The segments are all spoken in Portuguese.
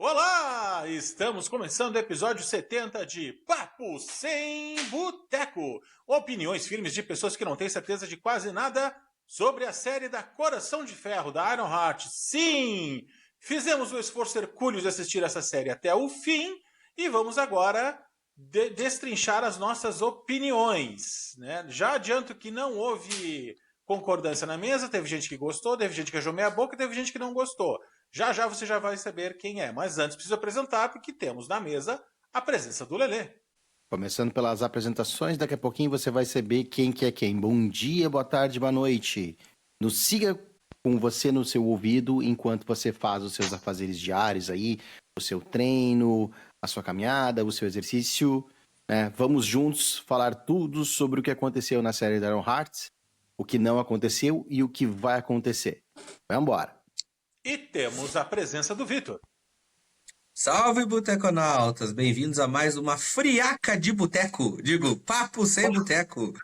Olá! Estamos começando o episódio 70 de Papo Sem Boteco. Opiniões firmes de pessoas que não têm certeza de quase nada sobre a série da Coração de Ferro, da Ironheart. Sim! Fizemos o esforço hercúleo de assistir essa série até o fim e vamos agora destrinchar as nossas opiniões, né? Já adianto que não houve concordância na mesa, teve gente que gostou, teve gente que achou meia boca, teve gente que não gostou. Já já você já vai saber quem é, mas antes preciso apresentar porque temos na mesa a presença do Lelê. Começando pelas apresentações, daqui a pouquinho você vai saber quem que é quem. Bom dia, boa tarde, boa noite. Nos siga com você no seu ouvido enquanto você faz os seus afazeres diários aí, o seu treino, a sua caminhada, o seu exercício. Né? Vamos juntos falar tudo sobre o que aconteceu na série da Ironheart, o que não aconteceu e o que vai acontecer. Vamos embora. E temos a presença do Vitor. Salve, boteconautas! Bem-vindos a mais uma friaca de boteco. Digo, papo sem boteco.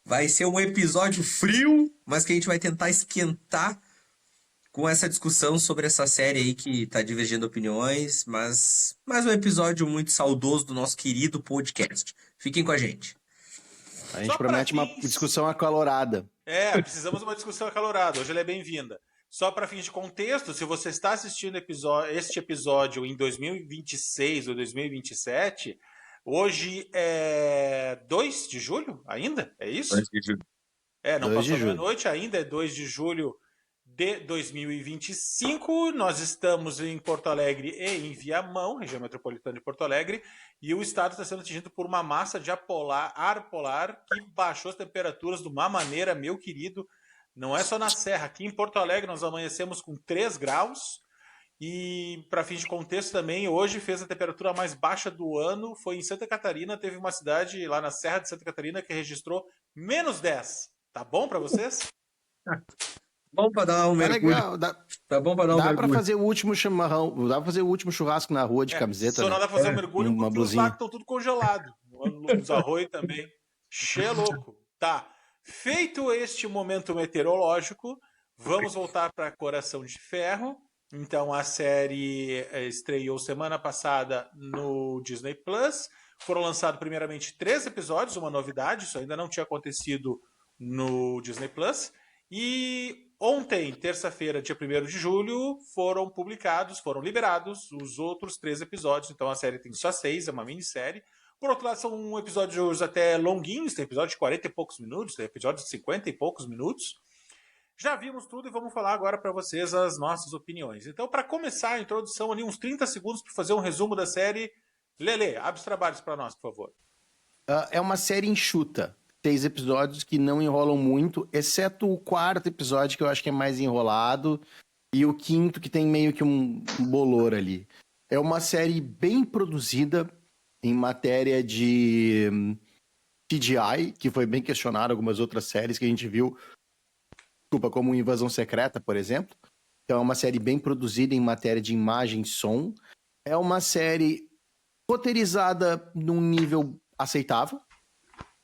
Vai ser um episódio frio, mas que a gente vai tentar esquentar com essa discussão sobre essa série aí que tá divergindo opiniões, mas mais um episódio muito saudoso do nosso querido podcast. Fiquem com a gente. A gente promete uma discussão acalorada. Precisamos de uma discussão acalorada. Hoje ela é bem-vinda. Só para fins de contexto, se você está assistindo este episódio em 2026 ou 2027, hoje é 2 de julho ainda? É isso? 2 de julho. Não passou meia-noite ainda, é 2 de julho de 2025. Nós estamos em Porto Alegre e em Viamão, região metropolitana de Porto Alegre, e o estado está sendo atingido por uma massa de ar polar que baixou as temperaturas de uma maneira, meu querido. Não é só na Serra. Aqui em Porto Alegre nós amanhecemos com 3 graus. E, para fins de contexto também, hoje fez a temperatura mais baixa do ano. Foi em Santa Catarina. Teve uma cidade lá na Serra de Santa Catarina que registrou -10. Tá bom para vocês? Bom para dar um mergulho. Legal. Tá bom para dar um mergulho. Dá para fazer o último chimarrão. Dá para fazer o último churrasco na rua de camiseta. Só não dá pra fazer um mergulho porque os lagos estão tudo congelados. Os arroz também. Che louco. Tá. Feito este momento meteorológico, vamos voltar para Coração de Ferro. Então, a série estreou semana passada no Disney Plus. Foram lançados primeiramente 3 episódios, uma novidade, isso ainda não tinha acontecido no Disney Plus. E ontem, terça-feira, dia 1º de julho, foram liberados os outros 3 episódios. Então, a série tem só 6, é uma minissérie. Por outro lado, são episódios até longuinhos, tem episódio de 40 e poucos minutos, tem episódio de 50 e poucos minutos. Já vimos tudo e vamos falar agora para vocês as nossas opiniões. Então, para começar a introdução, ali uns 30 segundos para fazer um resumo da série. Lelê, abre os trabalhos para nós, por favor. É uma série enxuta. 6 episódios que não enrolam muito, exceto o 4º episódio, que eu acho que é mais enrolado, e o 5º, que tem meio que um bolor ali. É uma série bem produzida, em matéria de CGI, que foi bem questionado algumas outras séries que a gente viu, como Invasão Secreta, por exemplo. Então é uma série bem produzida em matéria de imagem e som. É uma série roteirizada num nível aceitável.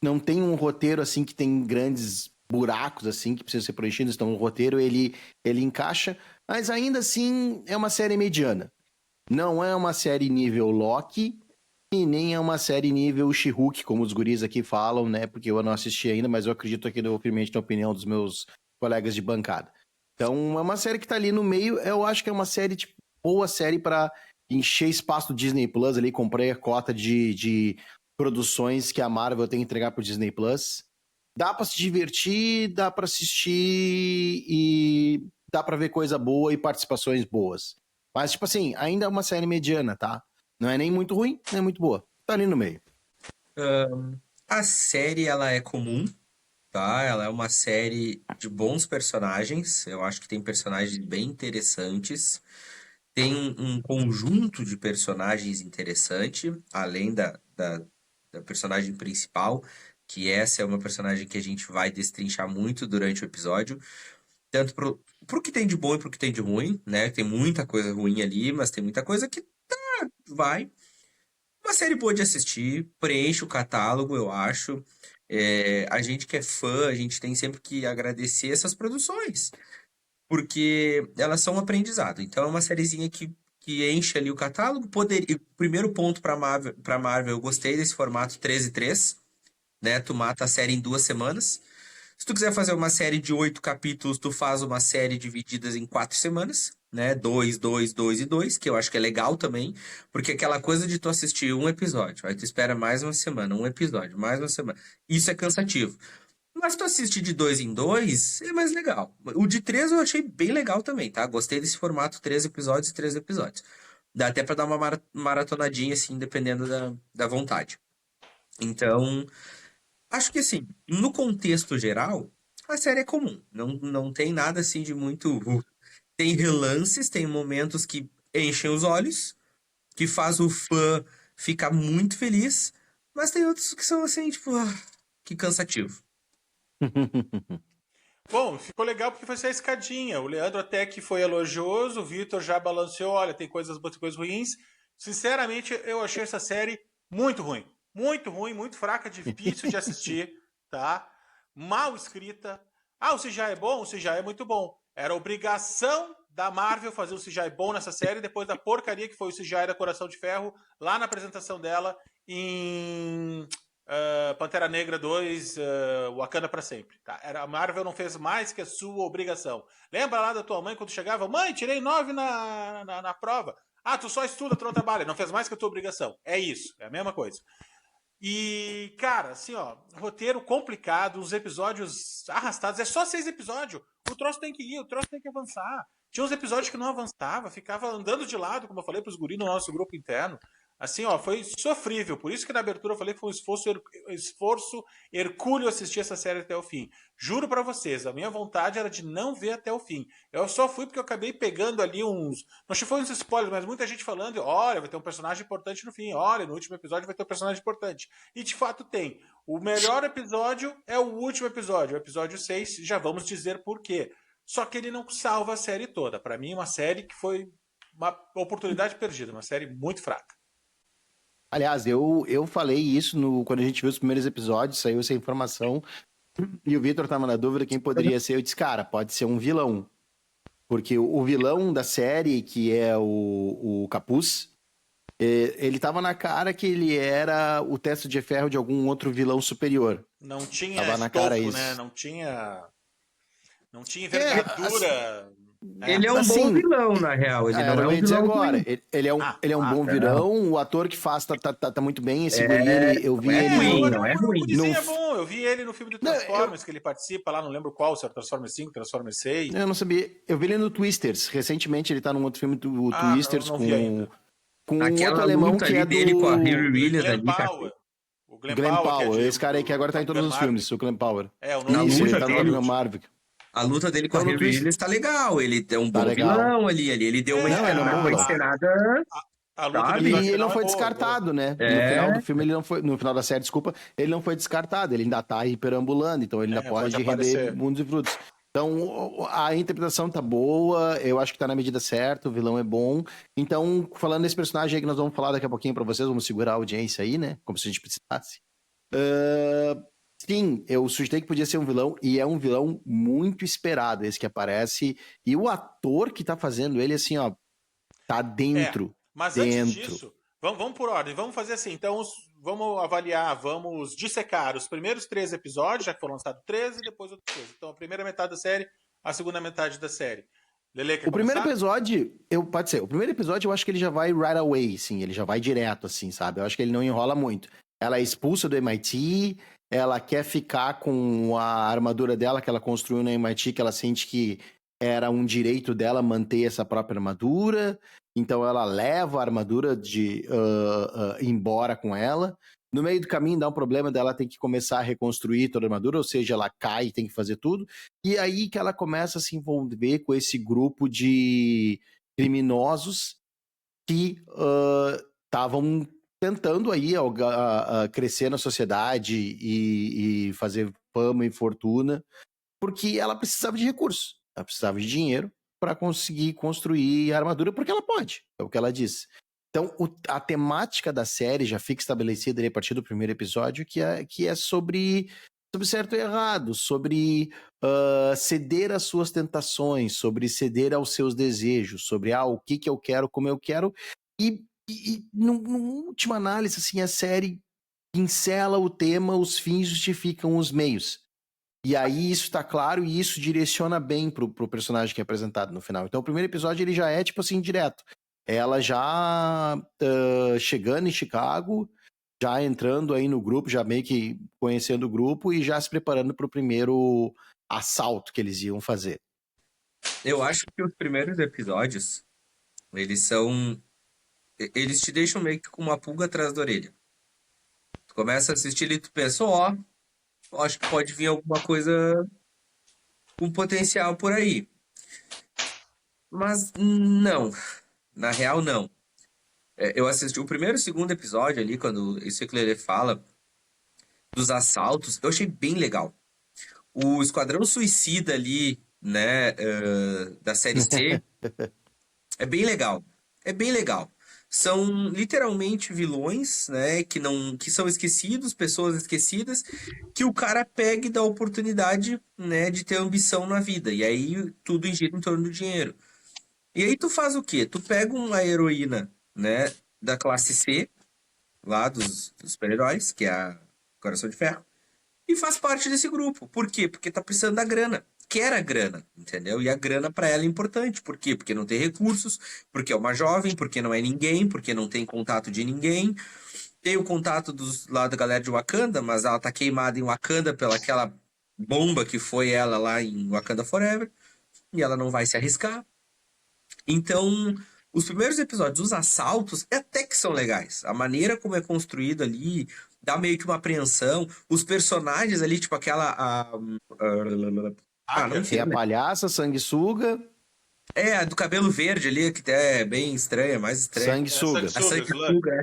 Não tem um roteiro assim que tem grandes buracos assim que precisam ser preenchidos. Então o roteiro ele encaixa, mas ainda assim é uma série mediana. Não é uma série nível Loki, e nem é uma série nível She-Hulk, como os guris aqui falam, né? Porque eu não assisti ainda, mas eu acredito aqui firmemente na opinião dos meus colegas de bancada. Então, é uma série que tá ali no meio. Eu acho que é uma série, tipo, boa série para encher espaço do Disney Plus ali. Comprei a cota de produções que a Marvel tem que entregar pro Disney Plus. Dá pra se divertir, dá pra assistir e dá pra ver coisa boa e participações boas. Mas, tipo assim, ainda é uma série mediana, tá? Não é nem muito ruim, nem muito boa. Tá ali no meio. A série, ela é comum, tá? Ela é uma série de bons personagens. Eu acho que tem personagens bem interessantes. Tem um conjunto de personagens interessante, além da personagem principal, que essa é uma personagem que a gente vai destrinchar muito durante o episódio. Tanto pro que tem de bom e pro que tem de ruim, né? Tem muita coisa ruim ali, mas tem muita coisa que vai. Uma série boa de assistir, preenche o catálogo, eu acho. A gente que é fã, a gente tem sempre que agradecer essas produções, porque elas são um aprendizado. Então é uma sériezinha que que enche ali o catálogo. Primeiro ponto para Marvel, eu gostei desse formato 13-3, né? Tu mata a série em 2 semanas. Se tu quiser fazer uma série de 8 capítulos, tu faz uma série divididas em 4 semanas, né? 2, 2, 2 e 2, que eu acho que é legal também, porque aquela coisa de tu assistir um episódio, aí tu espera mais uma semana, um episódio, mais uma semana. Isso é cansativo. Mas tu assiste de 2 em 2, é mais legal. O de 3 eu achei bem legal também, tá? Gostei desse formato, 3 episódios e 3 episódios. Dá até pra dar uma maratonadinha, assim, dependendo da vontade. Então, acho que assim, no contexto geral, a série é comum. Não tem nada assim de muito. Tem relances, tem momentos que enchem os olhos, que faz o fã ficar muito feliz, mas tem outros que são assim, tipo, que cansativo. Bom, ficou legal porque foi essa escadinha. O Leandro até que foi elogioso, o Vitor já balanceou, olha, tem coisas boas e coisas ruins. Sinceramente, eu achei essa série muito ruim. Muito ruim, muito fraca, difícil de assistir, tá? Mal escrita. Ah, o CGI é bom? O CGI é muito bom. Era obrigação da Marvel fazer o CGI bom nessa série, depois da porcaria que foi o CGI da Coração de Ferro, lá na apresentação dela em Pantera Negra 2, Wakanda pra sempre. Tá? A Marvel não fez mais que a sua obrigação. Lembra lá da tua mãe quando chegava? Mãe, tirei 9 na prova. Ah, tu só estuda, tu não trabalha. Não fez mais que a tua obrigação. É isso, é a mesma coisa. E, cara, assim, ó, roteiro complicado, os episódios arrastados. É só 6 episódios. O troço tem que ir, o troço tem que avançar. Tinha uns episódios que não avançava, ficava andando de lado, como eu falei pros guris no nosso grupo interno. Assim, ó, foi sofrível. Por isso que na abertura eu falei que foi um esforço hercúleo assistir essa série até o fim. Juro pra vocês, a minha vontade era de não ver até o fim. Eu só fui porque eu acabei pegando ali uns... Não foi uns spoilers, mas muita gente falando, olha, vai ter um personagem importante no fim. Olha, no último episódio vai ter um personagem importante. E de fato tem. O melhor episódio é o último episódio, o episódio 6. Já vamos dizer por quê. Só que ele não salva a série toda. Pra mim, uma série que foi uma oportunidade perdida. Uma série muito fraca. Aliás, eu falei isso quando a gente viu os primeiros episódios, saiu essa informação, e o Vitor tava na dúvida quem poderia ser. Eu disse, cara, pode ser um vilão. Porque o vilão da série, que é o Capuz, ele tava na cara que ele era o Testa de Ferro de algum outro vilão superior. Não tinha Tava na estofo, cara isso. né? Não tinha envergadura. Ele é um bom vilão, na real. Ele não é um vilão agora. ruim. Ele é um bom vilão, o ator que faz tá muito bem, esse guri, eu vi ele... Não é ruim. O desenho é bom, eu vi ele no filme do Transformers, que ele participa lá, não lembro qual, se é o Transformers 5, Transformers 6. Eu não sabia, eu vi ele no Twisters, recentemente ele tá num outro filme do Twisters não com aquela outro alemão luta que é dele com a Riri Williams Glenn ali, Powell. O Glenn Powell, esse cara aí que agora tá em todos os filmes, o Glenn Powell. O nome Isso, dele ele tá no Marvel. A luta dele com a Riri Williams tá legal. Ele é um bom vilão ali. Ele deu uma encenada. A luta E ele não foi descartado, né? No final do filme, no final da série, desculpa, ele não foi descartado. Ele ainda tá aí perambulando, então ele ainda pode render mundos e frutos. Então, a interpretação tá boa, eu acho que tá na medida certa, o vilão é bom. Então, falando desse personagem aí que nós vamos falar daqui a pouquinho pra vocês, vamos segurar a audiência aí, né? Como se a gente precisasse. Sim, eu sugeri que podia ser um vilão, e é um vilão muito esperado, esse que aparece. E o ator que tá fazendo ele, assim, ó, tá dentro. Mas antes disso, vamos por ordem, vamos fazer assim. Então, vamos avaliar, vamos dissecar os primeiros 3 episódios, já que foram lançados 13, e depois outros 13. Então, a primeira metade da série, a segunda metade da série. Lelê, quer primeiro episódio, pode ser, o primeiro episódio eu acho que ele já vai right away, assim, ele já vai direto, assim, sabe? Eu acho que ele não enrola muito. Ela é expulsa do MIT, ela quer ficar com a armadura dela que ela construiu no MIT, que ela sente que era um direito dela manter essa própria armadura, então ela leva a armadura embora com ela. No meio do caminho dá um problema dela ter que começar a reconstruir toda a armadura, ou seja, ela cai e tem que fazer tudo. E aí que ela começa a se envolver com esse grupo de criminosos que estavam tentando aí crescer na sociedade e fazer fama e fortuna, porque ela precisava de recursos, ela precisava de dinheiro para conseguir construir a armadura, porque ela pode, é o que ela diz. Então, a temática da série já fica estabelecida ali a partir do primeiro episódio, que é sobre sobre certo e errado, sobre ceder às suas tentações, sobre ceder aos seus desejos, sobre o que eu quero, como eu quero, e numa última análise, assim, a série pincela o tema, os fins justificam os meios. E aí isso tá claro e isso direciona bem pro personagem que é apresentado no final. Então o primeiro episódio ele já é, tipo assim, direto. Ela já chegando em Chicago, já entrando aí no grupo, já meio que conhecendo o grupo e já se preparando pro primeiro assalto que eles iam fazer. Eu acho que os primeiros episódios, eles te deixam meio que com uma pulga atrás da orelha. Tu começa a assistir e tu pensa, acho que pode vir alguma coisa com potencial por aí. Mas não, na real não. Eu assisti o primeiro e o segundo episódio ali, quando isso que ele fala dos assaltos, eu achei bem legal. O Esquadrão Suicida ali, né, da série C, é bem legal. É bem legal. São literalmente vilões, né, que são esquecidos, pessoas esquecidas, que o cara pega e dá a oportunidade, né, de ter ambição na vida. E aí tudo gira em torno do dinheiro. E aí tu faz o quê? Tu pega uma heroína, né, da classe C, lá dos super-heróis, que é a Coração de Ferro, e faz parte desse grupo. Por quê? Porque tá precisando da grana. Quer a grana, entendeu? E a grana pra ela é importante. Por quê? Porque não tem recursos, porque é uma jovem, porque não é ninguém, porque não tem contato de ninguém. Tem o contato lá da galera de Wakanda, mas ela tá queimada em Wakanda pelaquela bomba que foi ela lá em Wakanda Forever. E ela não vai se arriscar. Então, os primeiros episódios, os assaltos, até que são legais. A maneira como é construído ali, dá meio que uma apreensão. Os personagens ali, tipo aquela. Não Tem a sei. palhaça, sanguessuga. A do cabelo verde ali, que até é bem estranha, mais estranha. Sanguessuga. A sanguessuga.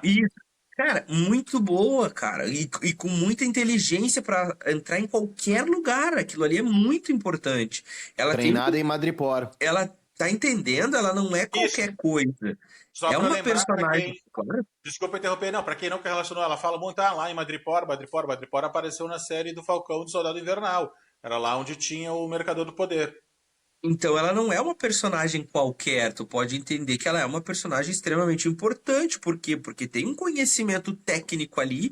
Isso. Cara, muito boa, cara. E com muita inteligência pra entrar em qualquer lugar. Aquilo ali é muito importante. Ela Treinada em Madripoor. Ela tá entendendo? Ela não é qualquer coisa. Só é pra uma lembrar, personagem. Desculpa interromper, não. Pra quem não relacionou, ela fala muito lá em Madripoor. Madripoor apareceu na série do Falcão do Soldado Invernal. Era lá onde tinha o Mercador do Poder. Então ela não é uma personagem qualquer. Tu pode entender que ela é uma personagem extremamente importante. Por quê? Porque tem um conhecimento técnico ali,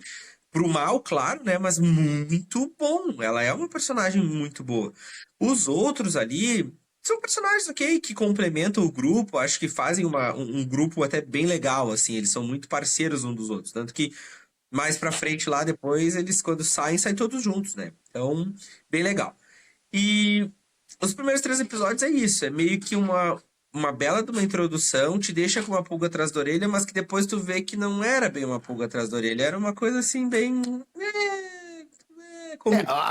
pro mal, claro, né? Mas muito bom. Ela é uma personagem muito boa. Os outros ali são personagens, ok, que complementam o grupo. Acho que fazem um grupo até bem legal, assim. Eles são muito parceiros uns dos outros. Tanto que mais pra frente lá, depois, eles quando saem todos juntos, né? Então, bem legal. E os primeiros 3 episódios é isso. É meio que uma bela de uma introdução, te deixa com uma pulga atrás da orelha, mas que depois tu vê que não era bem uma pulga atrás da orelha. Era uma coisa assim, bem...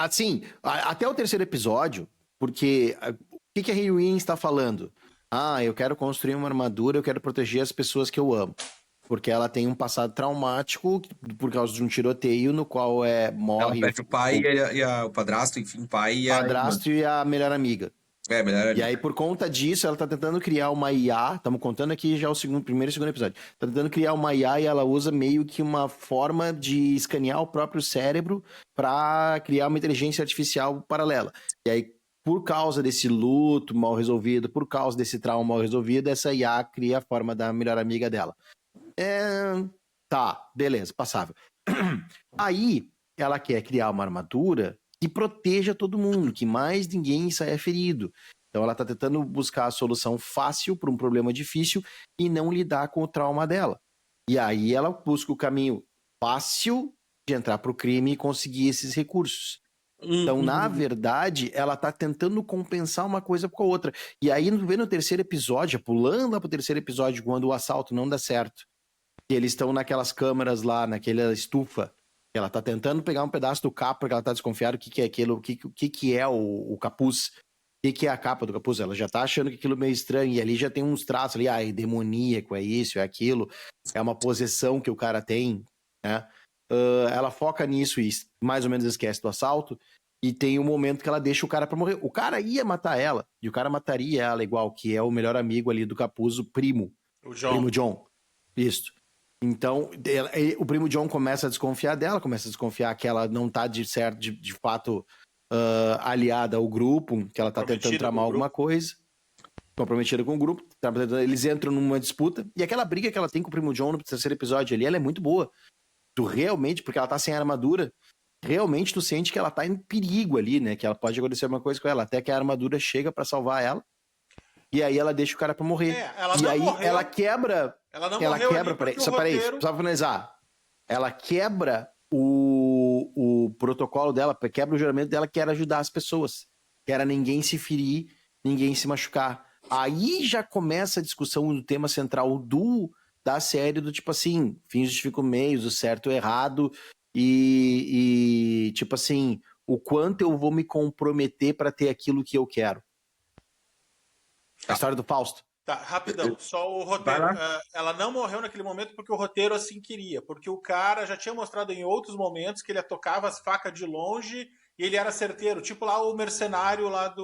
assim, até o terceiro episódio, porque o que a Heroine está falando? Eu quero construir uma armadura, eu quero proteger as pessoas que eu amo. Porque ela tem um passado traumático por causa de um tiroteio no qual morre... Ela perde o pai o padrasto, enfim, o pai e a... padrasto e a melhor amiga. Melhor amiga. E aí, por conta disso, ela tá tentando criar uma IA. Estamos contando aqui já o primeiro e segundo episódio. Tá tentando criar uma IA e ela usa meio que uma forma de escanear o próprio cérebro para criar uma inteligência artificial paralela. E aí, por causa desse luto mal resolvido, por causa desse trauma mal resolvido, essa IA cria a forma da melhor amiga dela. Tá, beleza, passável. Aí, ela quer criar uma armadura que proteja todo mundo, que mais ninguém saia ferido. Então ela tá tentando buscar a solução fácil para um problema difícil e não lidar com o trauma dela. E aí ela busca o caminho fácil de entrar pro crime e conseguir esses recursos. Então, na verdade, ela tá tentando compensar uma coisa com a outra. E aí, no terceiro episódio, pulando lá pro terceiro episódio, quando o assalto não dá certo, e eles estão naquelas câmeras lá, naquela estufa, ela tá tentando pegar um pedaço do capo porque ela tá desconfiada do que é aquilo, o que é o capuz, o que é a capa do capuz. Ela já tá achando que aquilo é meio estranho, e ali já tem uns traços ali, é demoníaco, é isso, é aquilo, é uma possessão que o cara tem, né? Ela foca nisso e mais ou menos esquece do assalto, e tem um momento que ela deixa o cara pra morrer. O cara ia matar ela, e o cara mataria ela igual, que é o melhor amigo ali do capuz, o primo. O John. Primo John. Isso. Então, o primo John começa a desconfiar dela, começa a desconfiar que ela não tá de fato aliada ao grupo, que ela tá tentando tramar alguma coisa, comprometida com o grupo. Eles entram numa disputa, e aquela briga que ela tem com o primo John no terceiro episódio ali, ela é muito boa. Tu realmente, porque ela tá sem armadura, realmente tu sente que ela tá em perigo ali, né? Que ela pode acontecer alguma coisa com ela, até que a armadura chega pra salvar ela. E aí ela deixa o cara pra morrer. E aí morreu. Ela quebra. Ela não morreu. Peraí, só pra finalizar. Ela quebra o protocolo dela, quebra o juramento dela, que era ajudar as pessoas. Que era ninguém se ferir, ninguém se machucar. Aí já começa a discussão do tema central da série, do tipo assim, fins justificam meios, o certo e o errado, e tipo assim, o quanto eu vou me comprometer pra ter aquilo que eu quero. A história do Fausto. Tá, rapidão. Só o roteiro. Ela não morreu naquele momento porque o roteiro assim queria. Porque o cara já tinha mostrado em outros momentos que ele tocava as facas de longe e ele era certeiro. Tipo lá o mercenário lá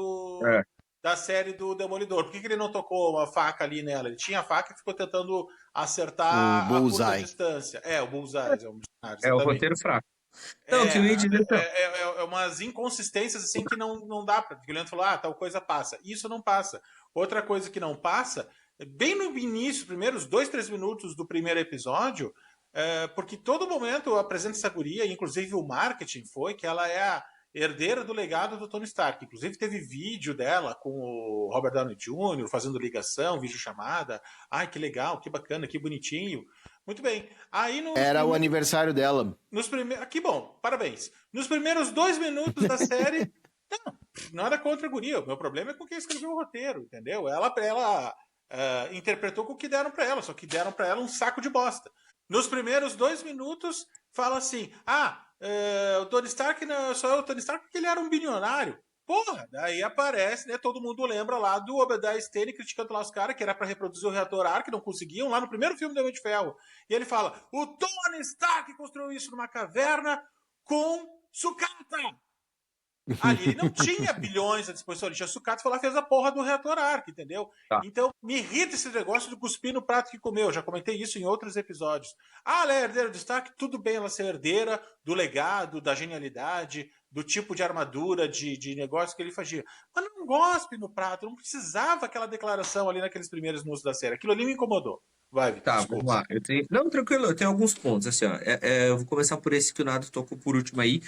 da série do Demolidor. Por que ele não tocou uma faca ali nela? Ele tinha a faca e ficou tentando acertar a curta distância. O Bullseye. É o roteiro fraco. Não, que eu ia dizer umas inconsistências assim que não dá pra. O Leandro falou, tal coisa passa. Isso não passa. Outra coisa que não passa, bem no início, primeiros 2-3 minutos do primeiro episódio, porque todo momento apresenta essa guria, inclusive o marketing foi que ela é a herdeira do legado do Tony Stark. Inclusive teve vídeo dela com o Robert Downey Jr. fazendo ligação, vídeo chamada. Ai, que legal, que bacana, que bonitinho. Muito bem. Aí Era o aniversário dela. Que bom, parabéns. Nos primeiros 2 minutos da série, nada contra a guria. O meu problema é com quem escreveu o roteiro, entendeu? Ela interpretou com o que deram pra ela, só que deram pra ela um saco de bosta. Nos primeiros 2 minutos, fala assim, o Tony Stark só é o Tony Stark porque ele era um bilionário. Porra, daí aparece, né? Todo mundo lembra lá do Obadiah Stane criticando lá os caras que era pra reproduzir o reator Ark, não conseguiam, lá no primeiro filme do Homem de Ferro. E ele fala, o Tony Stark construiu isso numa caverna com sucata. Ali ele não tinha bilhões à disposição, ele tinha sucata e foi lá e fez a porra do reator Ark, entendeu? Tá. Então, me irrita esse negócio de cuspir no prato que comeu. Já comentei isso em outros episódios. Ela é herdeira do Stark, tudo bem ela ser herdeira do legado, da genialidade, do tipo de armadura, de negócio que ele fazia. Mas não gospe no prato, não precisava aquela declaração ali naqueles primeiros minutos da série. Aquilo ali me incomodou. Vai, Vitor, Tá, desculpa. vamos lá. Não, tranquilo, eu tenho alguns pontos, assim, ó. Eu vou começar por esse que o Nado tocou por último aí,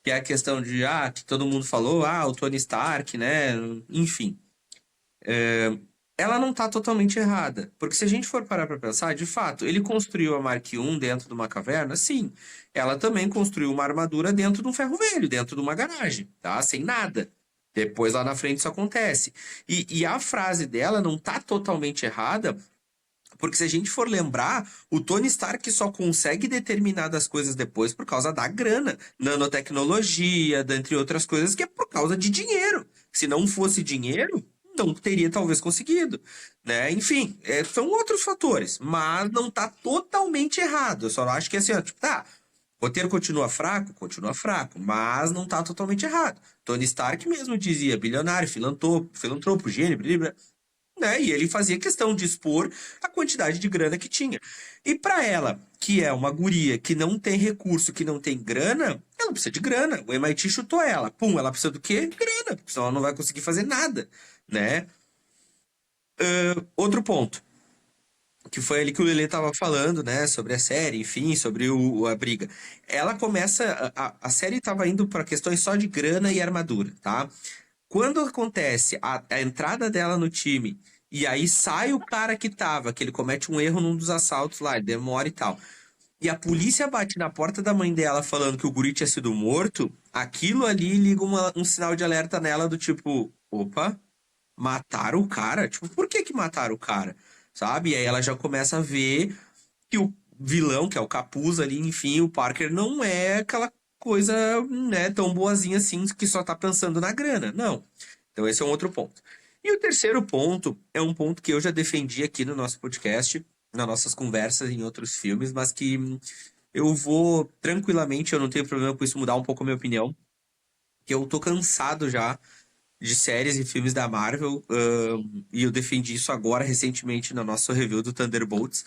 que é a questão de, que todo mundo falou, o Tony Stark, né, enfim. Ela não tá totalmente errada, porque se a gente for parar pra pensar, de fato, ele construiu a Mark I dentro de uma caverna, sim. Ela também construiu uma armadura dentro de um ferro velho, dentro de uma garagem, tá? Sem nada. Depois lá na frente isso acontece. E a frase dela não tá totalmente errada, porque se a gente for lembrar, o Tony Stark só consegue determinadas coisas depois por causa da grana, nanotecnologia, dentre outras coisas, que é por causa de dinheiro. Se não fosse dinheiro, não teria talvez conseguido, né? Enfim, são outros fatores, mas não tá totalmente errado. Eu só acho que assim, ó, tipo, o roteiro continua fraco, mas não tá totalmente errado. Tony Stark mesmo dizia, bilionário, filantropo, gênio, né? E ele fazia questão de expor a quantidade de grana que tinha. E para ela, que é uma guria que não tem recurso, que não tem grana, ela precisa de grana. O MIT chutou ela. Pum, ela precisa do quê? Grana, porque senão ela não vai conseguir fazer nada, né? Outro ponto, que foi ali que o Lelê tava falando, né, sobre a série, enfim, sobre a briga. Ela começa, a série tava indo para questões só de grana e armadura, tá? Quando acontece a entrada dela no time, e aí sai o cara que ele comete um erro num dos assaltos lá, ele demora e tal, e a polícia bate na porta da mãe dela falando que o guri tinha sido morto, aquilo ali liga um sinal de alerta nela do tipo, opa, mataram o cara? Tipo, por que mataram o cara? Sabe? E aí ela já começa a ver que o vilão, que é o capuz ali, enfim, o Parker não é aquela coisa, né, tão boazinha assim, que só tá pensando na grana. Não. Então esse é um outro ponto. E o terceiro ponto é um ponto que eu já defendi aqui no nosso podcast, nas nossas conversas em outros filmes, mas que eu vou tranquilamente, eu não tenho problema com isso, mudar um pouco a minha opinião, que eu tô cansado já de séries e filmes da Marvel, e eu defendi isso agora, recentemente, no nosso review do Thunderbolts,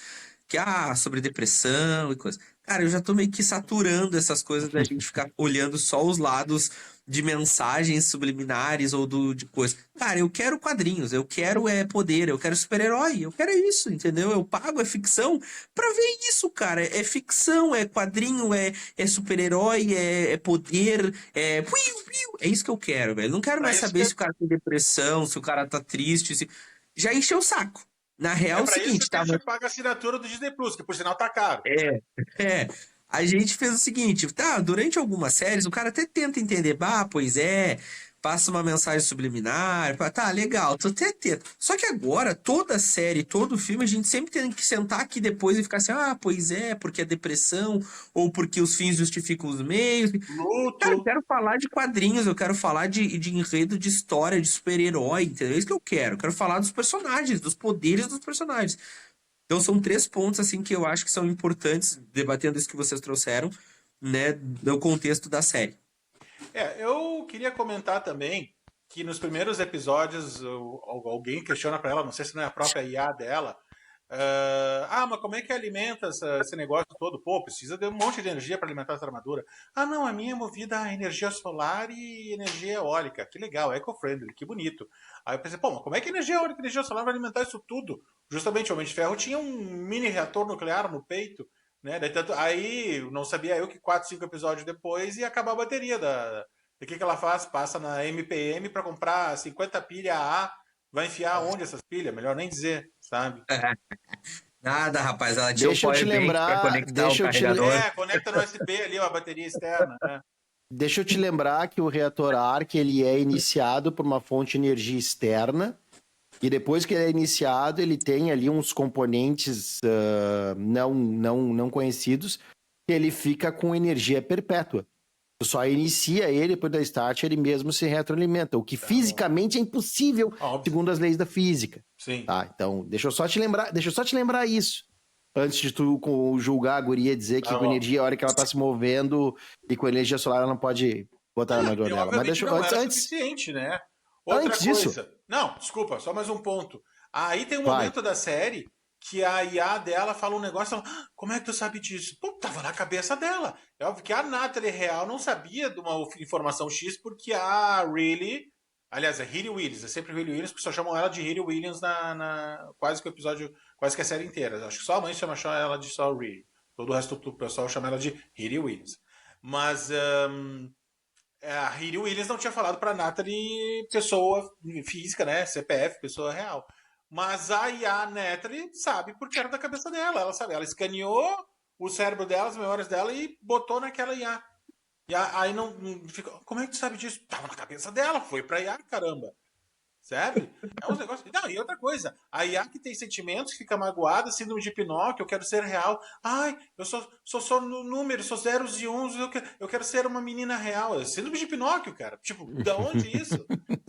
sobre depressão e coisa. Cara, eu já tô meio que saturando essas coisas da gente ficar olhando só os lados de mensagens subliminares ou de coisa. Cara, eu quero quadrinhos, eu quero poder, eu quero super-herói, eu quero isso, entendeu? Eu pago, é ficção pra ver isso, cara. É ficção, é quadrinho, é super-herói, é poder, é isso que eu quero, velho. Não quero Pra mais isso saber que, se o cara tem depressão, se o cara tá triste, se... Já encheu o saco. Na real, é o pra isso seguinte, que a tá? gente paga a assinatura do Disney Plus, que por sinal tá caro. É. A gente fez o seguinte, tá? Durante algumas séries, o cara até tenta entender, pois é, passa uma mensagem subliminar, tá, legal, tu até tenta. Só que agora, toda série, todo filme, a gente sempre tem que sentar aqui depois e ficar assim, pois é, porque a depressão, ou porque os fins justificam os meios. Cara, eu Luto. quero falar de quadrinhos, eu quero falar de enredo, de história, de super-herói, entendeu? É isso que eu quero. Eu quero falar dos personagens, dos poderes dos personagens. Então são 3 pontos assim que eu acho que são importantes, debatendo isso que vocês trouxeram, né, do contexto da série. Eu queria comentar também que nos primeiros episódios alguém questiona pra ela, não sei se não é a própria IA dela, mas como é que alimenta esse negócio todo? Pô, precisa de um monte de energia para alimentar essa armadura. Não, a minha é movida a energia solar e energia eólica. Que legal, eco-friendly, que bonito. Aí eu pensei, pô, mas como é que energia eólica e energia solar vai alimentar isso tudo? Justamente o Homem de Ferro tinha um mini reator nuclear no peito, né? Aí não sabia eu que 4, 5 episódios depois ia acabar a bateria da. O que ela faz? Passa na MPM para comprar 50 pilha A. Vai enfiar onde essas pilhas? Melhor nem dizer, sabe? Nada, rapaz, ela tinha o Deixa eu te power bank para lembrar, conectar o carregador. Conecta no USB ali, a bateria externa, né? deixa eu te lembrar que o reator Arc ele é iniciado por uma fonte de energia externa e depois que ele é iniciado ele tem ali uns componentes não conhecidos que ele fica com energia perpétua. Tu só inicia ele, depois da start, ele mesmo se retroalimenta, o que fisicamente é impossível, Óbvio. segundo as leis da física. Sim. Tá, então, deixa eu só te lembrar isso. Antes de tu julgar a guria, dizer que com energia, a hora que ela tá se movendo e com energia solar, ela não pode botar a armadura dela. Mas deixa eu não era antes. suficiente, né? Outra Antes coisa. disso. Não, desculpa, só mais um ponto. Aí tem um Vai. momento da série que a IA dela fala um negócio, ela, como é que tu sabe disso? Pô, tava na cabeça dela. É óbvio que a Natalie real não sabia de uma informação X porque a Riley, aliás, a Riri Williams, é sempre Riri Williams, porque só chamam ela de Riri Williams quase que o episódio, quase que a série inteira. Acho que só a mãe chama ela de só Riri. Todo o resto do pessoal chama ela de Riri Williams. Mas a Riri Williams não tinha falado pra Natalie pessoa física, né? CPF, pessoa real. Mas a IA Natalie sabe porque era da cabeça dela. Ela sabe, ela escaneou o cérebro dela, as memórias dela e botou naquela IA. E aí não fica. Como é que tu sabe disso? Tava na cabeça dela, foi pra IA, caramba. Sabe? É uns negócios. Não, e outra coisa, a IA que tem sentimentos, que fica magoada, síndrome de Pinóquio, eu quero ser real. Ai, eu sou só no número, sou zeros e uns, eu quero ser uma menina real. É síndrome de Pinóquio, cara. Tipo, da onde isso?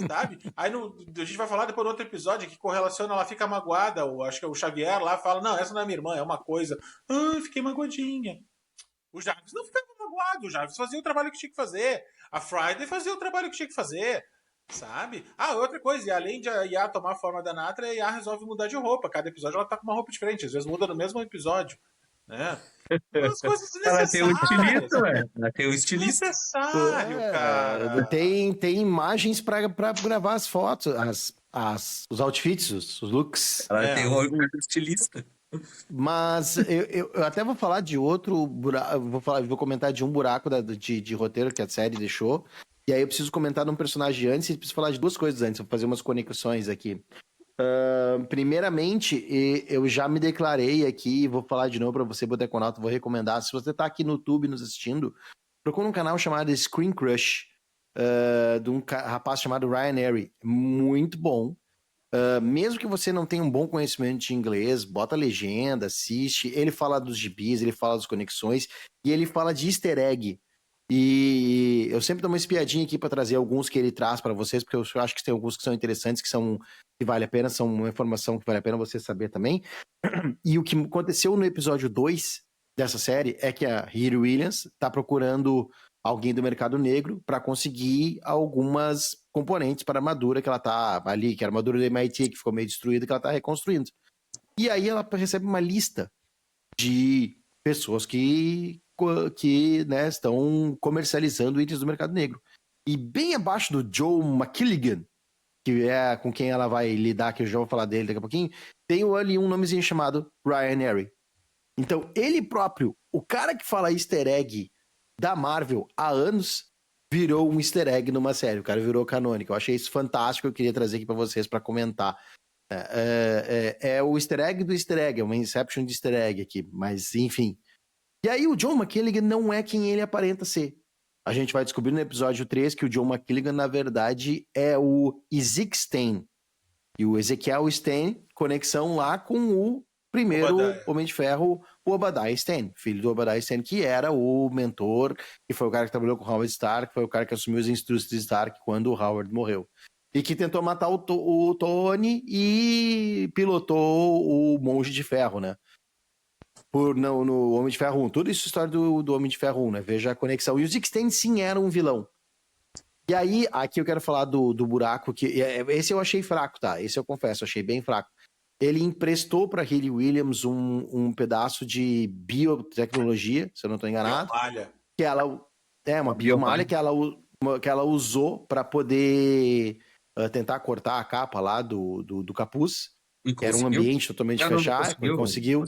Sabe? Aí a gente vai falar depois do outro episódio que correlaciona, ela fica magoada, acho que é o Xavier lá fala, não, essa não é minha irmã, é uma coisa. Fiquei magoadinha. O Jarvis não ficava magoado, o Jarvis fazia o trabalho que tinha que fazer. A Friday fazia o trabalho que tinha que fazer. Sabe? Outra coisa, e além de a IA tomar a forma da Natalie, a IA resolve mudar de roupa. Cada episódio ela tá com uma roupa diferente, às vezes muda no mesmo episódio. Né? Umas coisas Ela tem um estilista, desnecessárias. velho. Ela tem um estilista. Desnecessário, cara. Tem imagens pra gravar as fotos, os outfits, os looks. Ela tem um estilista. Mas eu até vou falar de outro buraco, vou comentar de um buraco de roteiro que a série deixou. E aí eu preciso comentar de um personagem antes e preciso falar de 2 coisas antes, vou fazer umas conexões aqui. Primeiramente, eu já me declarei aqui, vou falar de novo para você, Boteconauta, vou recomendar. Se você tá aqui no YouTube nos assistindo, procura um canal chamado Screen Crush, de um rapaz chamado Ryan Airy. Muito bom. Mesmo que você não tenha um bom conhecimento de inglês, bota legenda, assiste. Ele fala dos gibis, ele fala das conexões e ele fala de easter egg. E eu sempre dou uma espiadinha aqui para trazer alguns que ele traz para vocês, porque eu acho que tem alguns que são interessantes, que vale a pena, são uma informação que vale a pena você saber também. E o que aconteceu no episódio 2 dessa série é que a Riri Williams tá procurando alguém do mercado negro para conseguir algumas componentes para a armadura que ela tá ali, que é a armadura do MIT que ficou meio destruída, que ela tá reconstruindo. E aí ela recebe uma lista de pessoas que né, estão comercializando itens do mercado negro. E bem abaixo do Joe McKilligan, que é com quem ela vai lidar, que eu já vou falar dele daqui a pouquinho, tem ali um nomezinho chamado Ryan Airy. Então, ele próprio, o cara que fala easter egg da Marvel há anos, virou um easter egg numa série. O cara virou canônico. Eu achei isso fantástico, eu queria trazer aqui pra vocês pra comentar. É o easter egg do easter egg, é uma Inception de easter egg aqui, mas enfim. E aí o John McKilligan não é quem ele aparenta ser. A gente vai descobrir no episódio 3 que o John McKilligan, na verdade, é o Ezekiel Stane. E o Ezekiel Stane, conexão lá com o primeiro Homem de Ferro, o Obadiah Stane, filho do Obadiah Stane, que era o mentor, que foi o cara que trabalhou com o Howard Stark, foi o cara que assumiu os instruções de Stark quando o Howard morreu. E que tentou matar o Tony e pilotou o Monge de Ferro, né? No Homem de Ferro 1. Tudo isso é história do Homem de Ferro 1, né? Veja a conexão. E o Ezekiel Stane, sim, era um vilão. E aí, aqui eu quero falar do buraco, que esse eu achei fraco, tá? Esse eu confesso, achei bem fraco. Ele emprestou para Hayley Williams um pedaço de biotecnologia, se eu não estou enganado. Biomalha. Que ela uma biomalha que ela usou para poder tentar cortar a capa lá do capuz. Era um ambiente totalmente fechado. Conseguiu.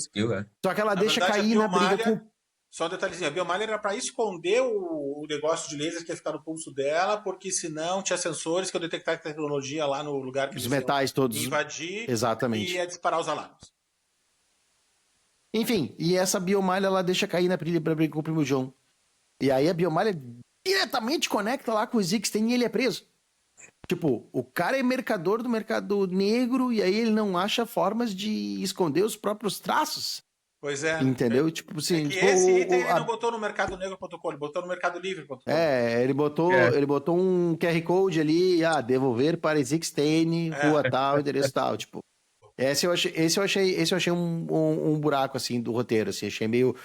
Só que ela deixa cair na briga com... Só um detalhezinho, a biomalha era para esconder o negócio de laser que ia ficar no pulso dela, porque senão tinha sensores que iam detectar a tecnologia lá no lugar que os metais todos invadir. Exatamente. E ia disparar os alarmes. Enfim, e essa biomalha ela deixa cair na briga com o primo John. E aí a biomalha diretamente conecta lá com o Ezekiel Stane e ele é preso. Tipo, o cara é mercador do mercado negro e aí ele não acha formas de esconder os próprios traços. Pois é. Entendeu? Tipo assim. Esse item ele não botou no mercadonego.com, ele botou no mercadolivre.com. Ele botou um QR Code ali, devolver para Ezekiel Stane, rua tal, endereço tal. Tipo, esse eu achei um buraco assim do roteiro, assim, achei meio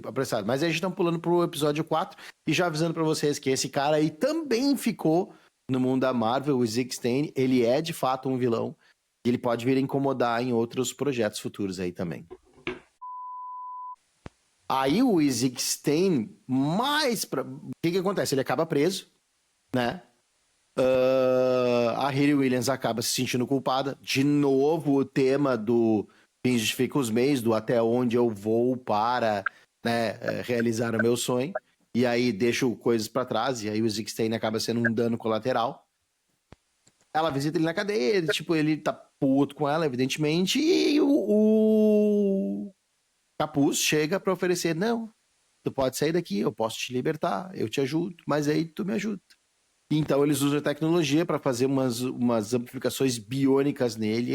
apressado. Mas aí a gente tá pulando pro episódio 4 e já avisando pra vocês que esse cara aí também ficou no mundo da Marvel, o Ezekiel Stane, ele é de fato um vilão e ele pode vir a incomodar em outros projetos futuros aí também. Aí o Ezekiel Stane, o que acontece? Ele acaba preso, né? A Hayley Williams acaba se sentindo culpada. De novo o tema do fim justifica os meios, do até onde eu vou para, né, realizar o meu sonho. E aí deixo coisas pra trás, e aí o Ezekiel Stane acaba sendo um dano colateral. Ela visita ele na cadeia, ele tá puto com ela, evidentemente, e o Capuz chega pra oferecer, não, tu pode sair daqui, eu posso te libertar, eu te ajudo, mas aí tu me ajuda. Então eles usam a tecnologia pra fazer umas amplificações biônicas nele, e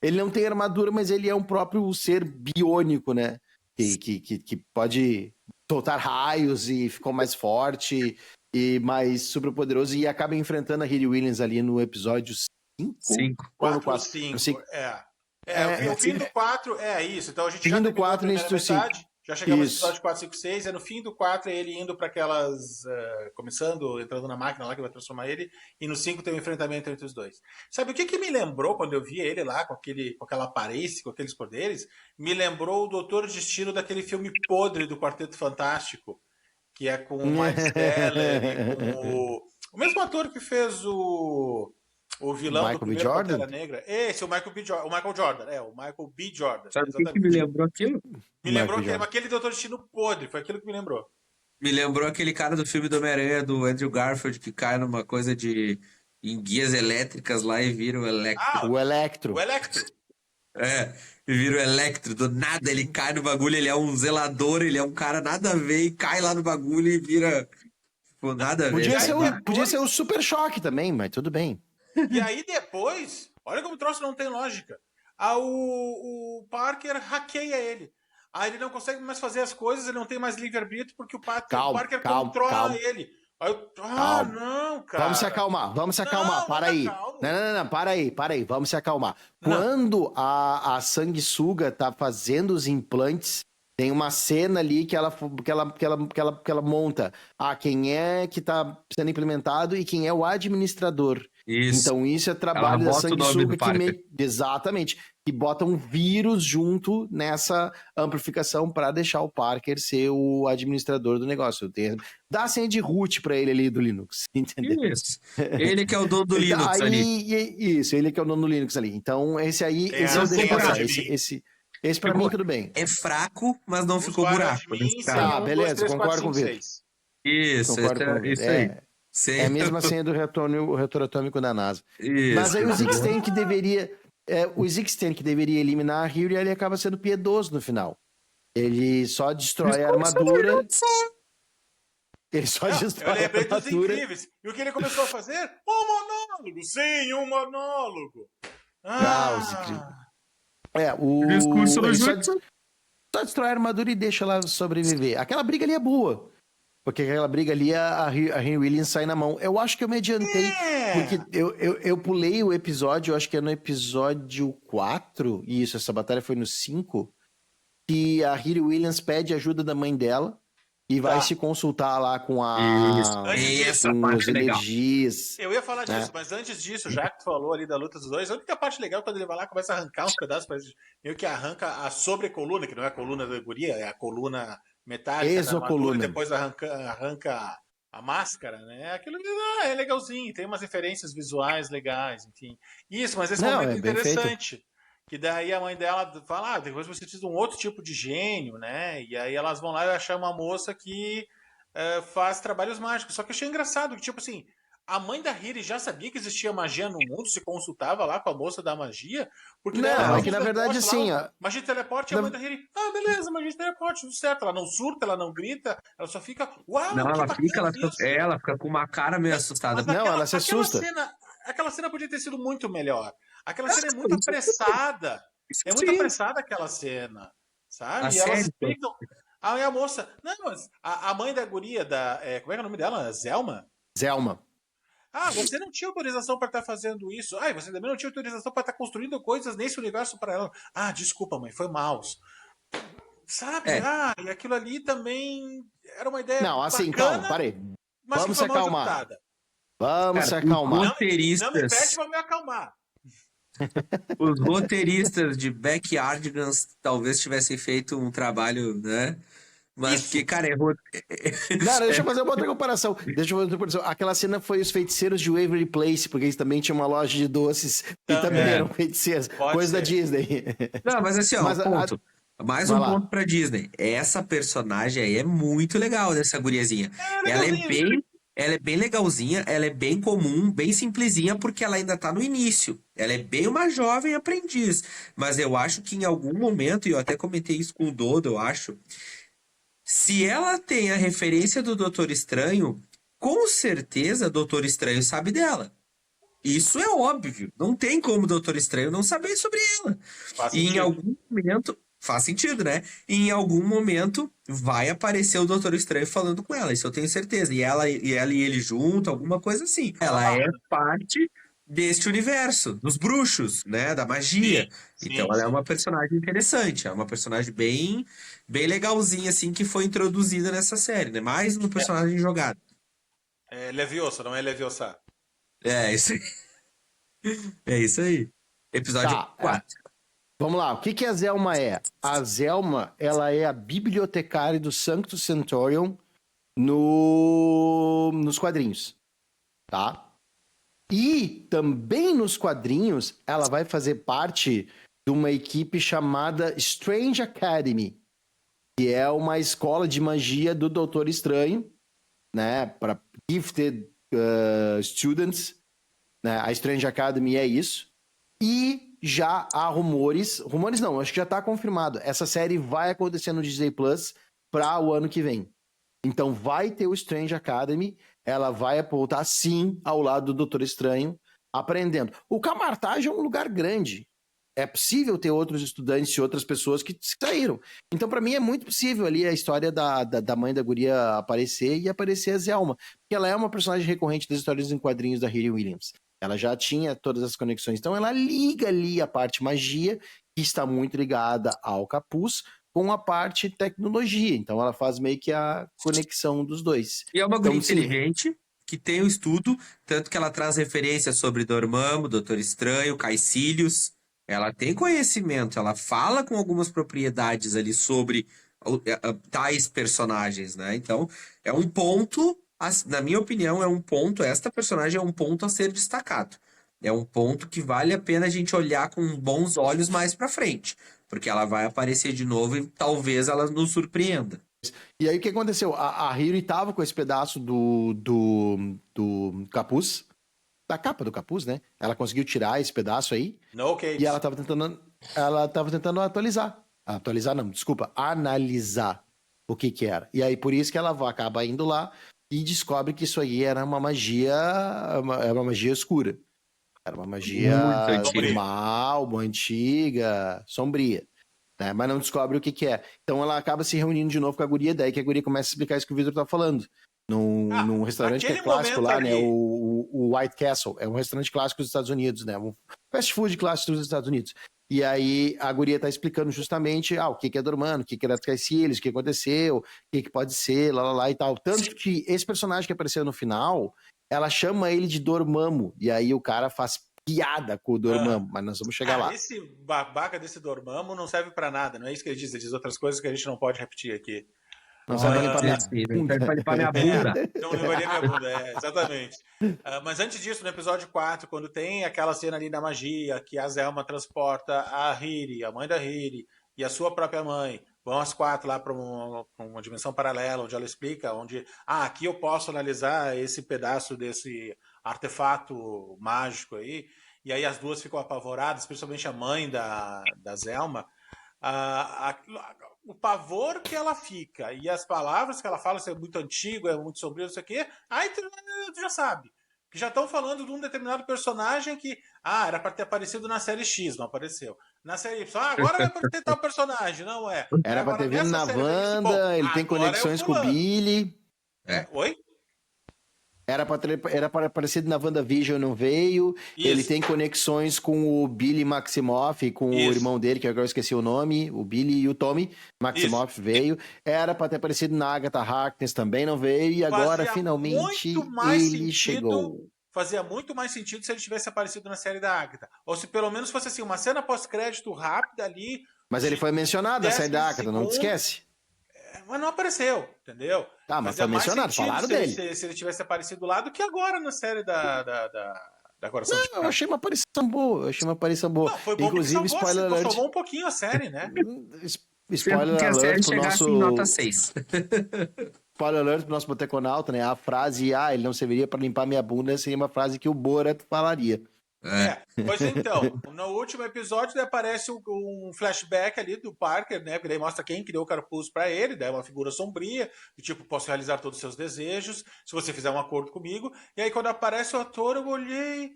ele não tem armadura, mas ele é um próprio ser biônico, né? Que pode soltar raios e ficou mais forte e mais super poderoso e acaba enfrentando a Hayley Williams ali no episódio 5. 4 ou 5. O fim do 4 é isso. Então a gente já terminou a primeira metade. Já chegamos no episódio 4, 5, 6. É no fim do 4 é ele indo para aquelas... entrando na máquina lá que vai transformar ele. E no 5 tem um enfrentamento entre os dois. Sabe o que me lembrou quando eu vi ele lá com aquela aparência, com aqueles poderes? Me lembrou o Doutor Destino daquele filme podre do Quarteto Fantástico. Que é com o Miles Teller e com o mesmo ator que fez o vilão Michael do primeiro Pantera Negra. Esse, o Michael B. Jordan. O Michael B. Jordan. Sabe o que me lembrou aquilo? Me lembrou aquele Doutor Destino podre. Foi aquilo que me lembrou. Me lembrou aquele cara do filme do Homem-Aranha, do Andrew Garfield, que cai numa coisa em guias elétricas lá e vira o Electro. O Electro. E vira o Electro. Do nada ele cai no bagulho, ele é um zelador, ele é um cara nada a ver e cai lá no bagulho e vira... Tipo, nada a ver. Podia ser o Super Choque também, mas tudo bem. E aí depois, olha como o troço não tem lógica. O Parker hackeia ele. Aí ele não consegue mais fazer as coisas, ele não tem mais livre-arbítrio porque o Parker controla ele. Aí não, cara. Vamos se acalmar. Para aí. Não, para aí. Vamos se acalmar. Quando a sanguessuga tá fazendo os implantes, tem uma cena ali que ela monta. Quem é que tá sendo implementado e quem é o administrador. Isso. Então isso é trabalho da sanguessuga que exatamente. que bota um vírus junto nessa amplificação para deixar o Parker ser o administrador do negócio. Dá a senha de root para ele ali do Linux, entendeu? Isso. Ele que é o dono do Linux ali. Isso, ele que é o dono do Linux ali. Então, esse aí, esse eu deixo passar. Esse pra mim, tudo bem. É fraco, mas não ficou buraco. Beleza, concordo com o Vitor. Isso aí. É a mesma senha do reator atômico da NASA. Isso. Mas aí o Zixten que deveria... o Zixten que deveria eliminar a Hiro, ele acaba sendo piedoso no final. Ele só destrói a armadura... Ele só destrói a armadura. Dos incríveis. E o que ele começou a fazer? Um monólogo. Sim, um monólogo. Os incríveis. Discurso ele só destrói a armadura e deixa ela sobreviver. Aquela briga ali é boa. Porque aquela briga ali, a Henry Williams sai na mão. Eu acho que eu me adiantei, porque eu pulei o episódio, eu acho que é no episódio 4, isso, essa batalha foi no 5, que a Henry Williams pede ajuda da mãe dela e vai se consultar lá com os energias. Eu ia falar disso, mas antes disso, já que tu falou ali da luta dos dois, a única parte legal é quando ele vai lá e começa a arrancar uns pedaços, meio que arranca a sobrecoluna, que não é a coluna da guria, é a coluna metálica da armadura, e depois arranca a máscara, né? Aquilo é legalzinho, tem umas referências visuais legais, enfim. Isso, mas esse momento é interessante. Que daí a mãe dela fala, depois você precisa de um outro tipo de gênio, né? E aí elas vão lá e acham uma moça que faz trabalhos mágicos. Só que eu achei engraçado, que tipo assim, a mãe da Hiri já sabia que existia magia no mundo, se consultava lá com a moça da magia, porque é que na verdade sim, magia de teleporte, a mãe da Hiri, beleza, magia de teleporte, tudo certo, ela não surta, ela não grita, ela só fica, uau, não, ela fica com uma cara meio assustada. Não, ela se assusta. Aquela cena podia ter sido muito melhor. Aquela cena é muito apressada. É muito apressada aquela cena, sabe? E elas explicam. Aí a moça, não, mas a mãe da guria como é que é o nome dela? Zelma? Você não tinha autorização para estar fazendo isso. E você também não tinha autorização para estar construindo coisas nesse universo para ela. Desculpa, mãe, foi mouse. Sabe? E aquilo ali também era uma ideia assim, bacana, calma, parei. Mas vamos se acalmar. Vamos se acalmar. Não me pede para me acalmar. Os roteiristas de Backyardigans talvez tivessem feito um trabalho, né? Mas que, cara, errou. Não, deixa eu fazer uma outra comparação. Aquela cena foi os feiticeiros de Waverly Place, porque eles também tinham uma loja de doces e também eram feiticeiros. Coisa da Disney. Não, mas assim, ponto. Mais um ponto pra Disney. Essa personagem aí é muito legal, dessa guriazinha. Ela é bem legalzinha, ela é bem comum, bem simplesinha, porque ela ainda tá no início. Ela é bem uma jovem aprendiz. Mas eu acho que em algum momento, e eu até comentei isso com o Dodo, eu acho, se ela tem a referência do Doutor Estranho, com certeza o Doutor Estranho sabe dela. Isso é óbvio. Não tem como o Doutor Estranho não saber sobre ela. Em algum momento... Faz sentido, né? E em algum momento vai aparecer o Doutor Estranho falando com ela, isso eu tenho certeza. E ela e ele junto, alguma coisa assim. Ela é parte deste universo, dos bruxos, né? Da magia. Então ela é uma personagem interessante, é uma personagem bem legalzinha, assim, que foi introduzida nessa série, né? Mais um personagem jogado. É Leviosa, não é Leviosa. É isso aí. É isso aí. Episódio 4. Vamos lá, o que a Zelma é? A Zelma, ela é a bibliotecária do Sanctus Sanctorum nos quadrinhos, tá? E também nos quadrinhos, ela vai fazer parte de uma equipe chamada Strange Academy, que é uma escola de magia do Doutor Estranho, né? Para gifted students, né? A Strange Academy é isso. E já há rumores não, acho que já está confirmado. Essa série vai acontecer no Disney Plus para o ano que vem. Então vai ter o Strange Academy, ela vai voltar sim ao lado do Doutor Estranho, aprendendo. O Camartage é um lugar grande. É possível ter outros estudantes e outras pessoas que saíram. Então, para mim, é muito possível ali a história da mãe da guria aparecer e aparecer a Zelma. Porque ela é uma personagem recorrente das histórias em quadrinhos da Riri Williams. Ela já tinha todas as conexões. Então, ela liga ali a parte magia, que está muito ligada ao capuz, com a parte tecnologia. Então, ela faz meio que a conexão dos dois. E é uma guria inteligente, que tem o estudo, tanto que ela traz referências sobre Dormammu, Doutor Estranho, Caecilius, ela tem conhecimento, ela fala com algumas propriedades ali sobre tais personagens, né? Então, é um ponto, na minha opinião, esta personagem é um ponto a ser destacado. É um ponto que vale a pena a gente olhar com bons olhos mais pra frente, porque ela vai aparecer de novo e talvez ela nos surpreenda. E aí o que aconteceu? A Hiri tava com esse pedaço do capuz, da capa do capuz, né? Ela conseguiu tirar esse pedaço aí. No capes. E ela tava tentando atualizar. Atualizar não, desculpa, analisar o que era. E aí por isso que ela acaba indo lá e descobre que isso aí era uma magia escura. Era uma magia Muito antiga. do mal, uma antiga, sombria. Né? Mas não descobre o que é. Então ela acaba se reunindo de novo com a guria, daí que a guria começa a explicar isso que o Victor tá falando. Num restaurante que é clássico lá, né? O White Castle. É um restaurante clássico dos Estados Unidos, né? Um fast food clássico dos Estados Unidos. E aí a guria tá explicando justamente o que é Dormammu, o que era Caecilius, o que aconteceu, o que pode ser, lá e tal. Tanto que esse personagem que apareceu no final, ela chama ele de Dormammu. E aí o cara faz piada com o Dormammu, mas nós vamos chegar lá. Esse babaca desse Dormammu não serve pra nada, não é isso que ele diz outras coisas que a gente não pode repetir aqui. Não serve pra limpar minha bunda. Não limparia minha bunda, exatamente. Mas antes disso, no episódio 4, quando tem aquela cena ali da magia, que a Zelma transporta a Hiri, a mãe da Hiri, e a sua própria mãe, vão as 4 lá para uma dimensão paralela, onde ela explica, aqui eu posso analisar esse pedaço desse artefato mágico aí, e aí as duas ficam apavoradas, principalmente a mãe da Zelma, o pavor que ela fica e as palavras que ela fala, isso é muito antigo, é muito sombrio, não sei o quê, aí tu já sabe. Que já estão falando de um determinado personagem que, era para ter aparecido na série X, não apareceu. Na série Y, agora vai para ter tal personagem, não é. Era para ter vindo na Wanda, ele tem conexões com o Billy. Oi? Era para aparecer na WandaVision, não veio. Isso. Ele tem conexões com o Billy Maximoff e com o irmão dele, que agora eu esqueci o nome, o Billy e o Tommy Maximoff veio. Era para ter aparecido na Agatha Harkness, também não veio. E agora, finalmente, ele chegou. Fazia muito mais sentido se ele tivesse aparecido na série da Agatha. Ou se pelo menos fosse assim, uma cena pós-crédito rápida ali. Mas ele foi mencionado na série da Agatha, não te esquece. Mas não apareceu, entendeu? Tá, mas foi mencionado, falaram dele. Se ele tivesse aparecido lá do que agora na série da Coração de Ferro. Eu achei uma aparição boa, Não, foi bom. Inclusive, spoiler alert. Salvou um pouquinho a série, né? Spoiler alert pro nosso... nota 6. Spoiler alert pro nosso boteconauta, né? A frase, ele não serviria para limpar minha bunda, seria uma frase que o Borat falaria. Pois então, no último episódio aparece um flashback ali do Parker, né? Porque daí mostra quem criou o capuz pra ele, daí é uma figura sombria, de tipo, posso realizar todos os seus desejos, se você fizer um acordo comigo. E aí quando aparece o ator, eu olhei,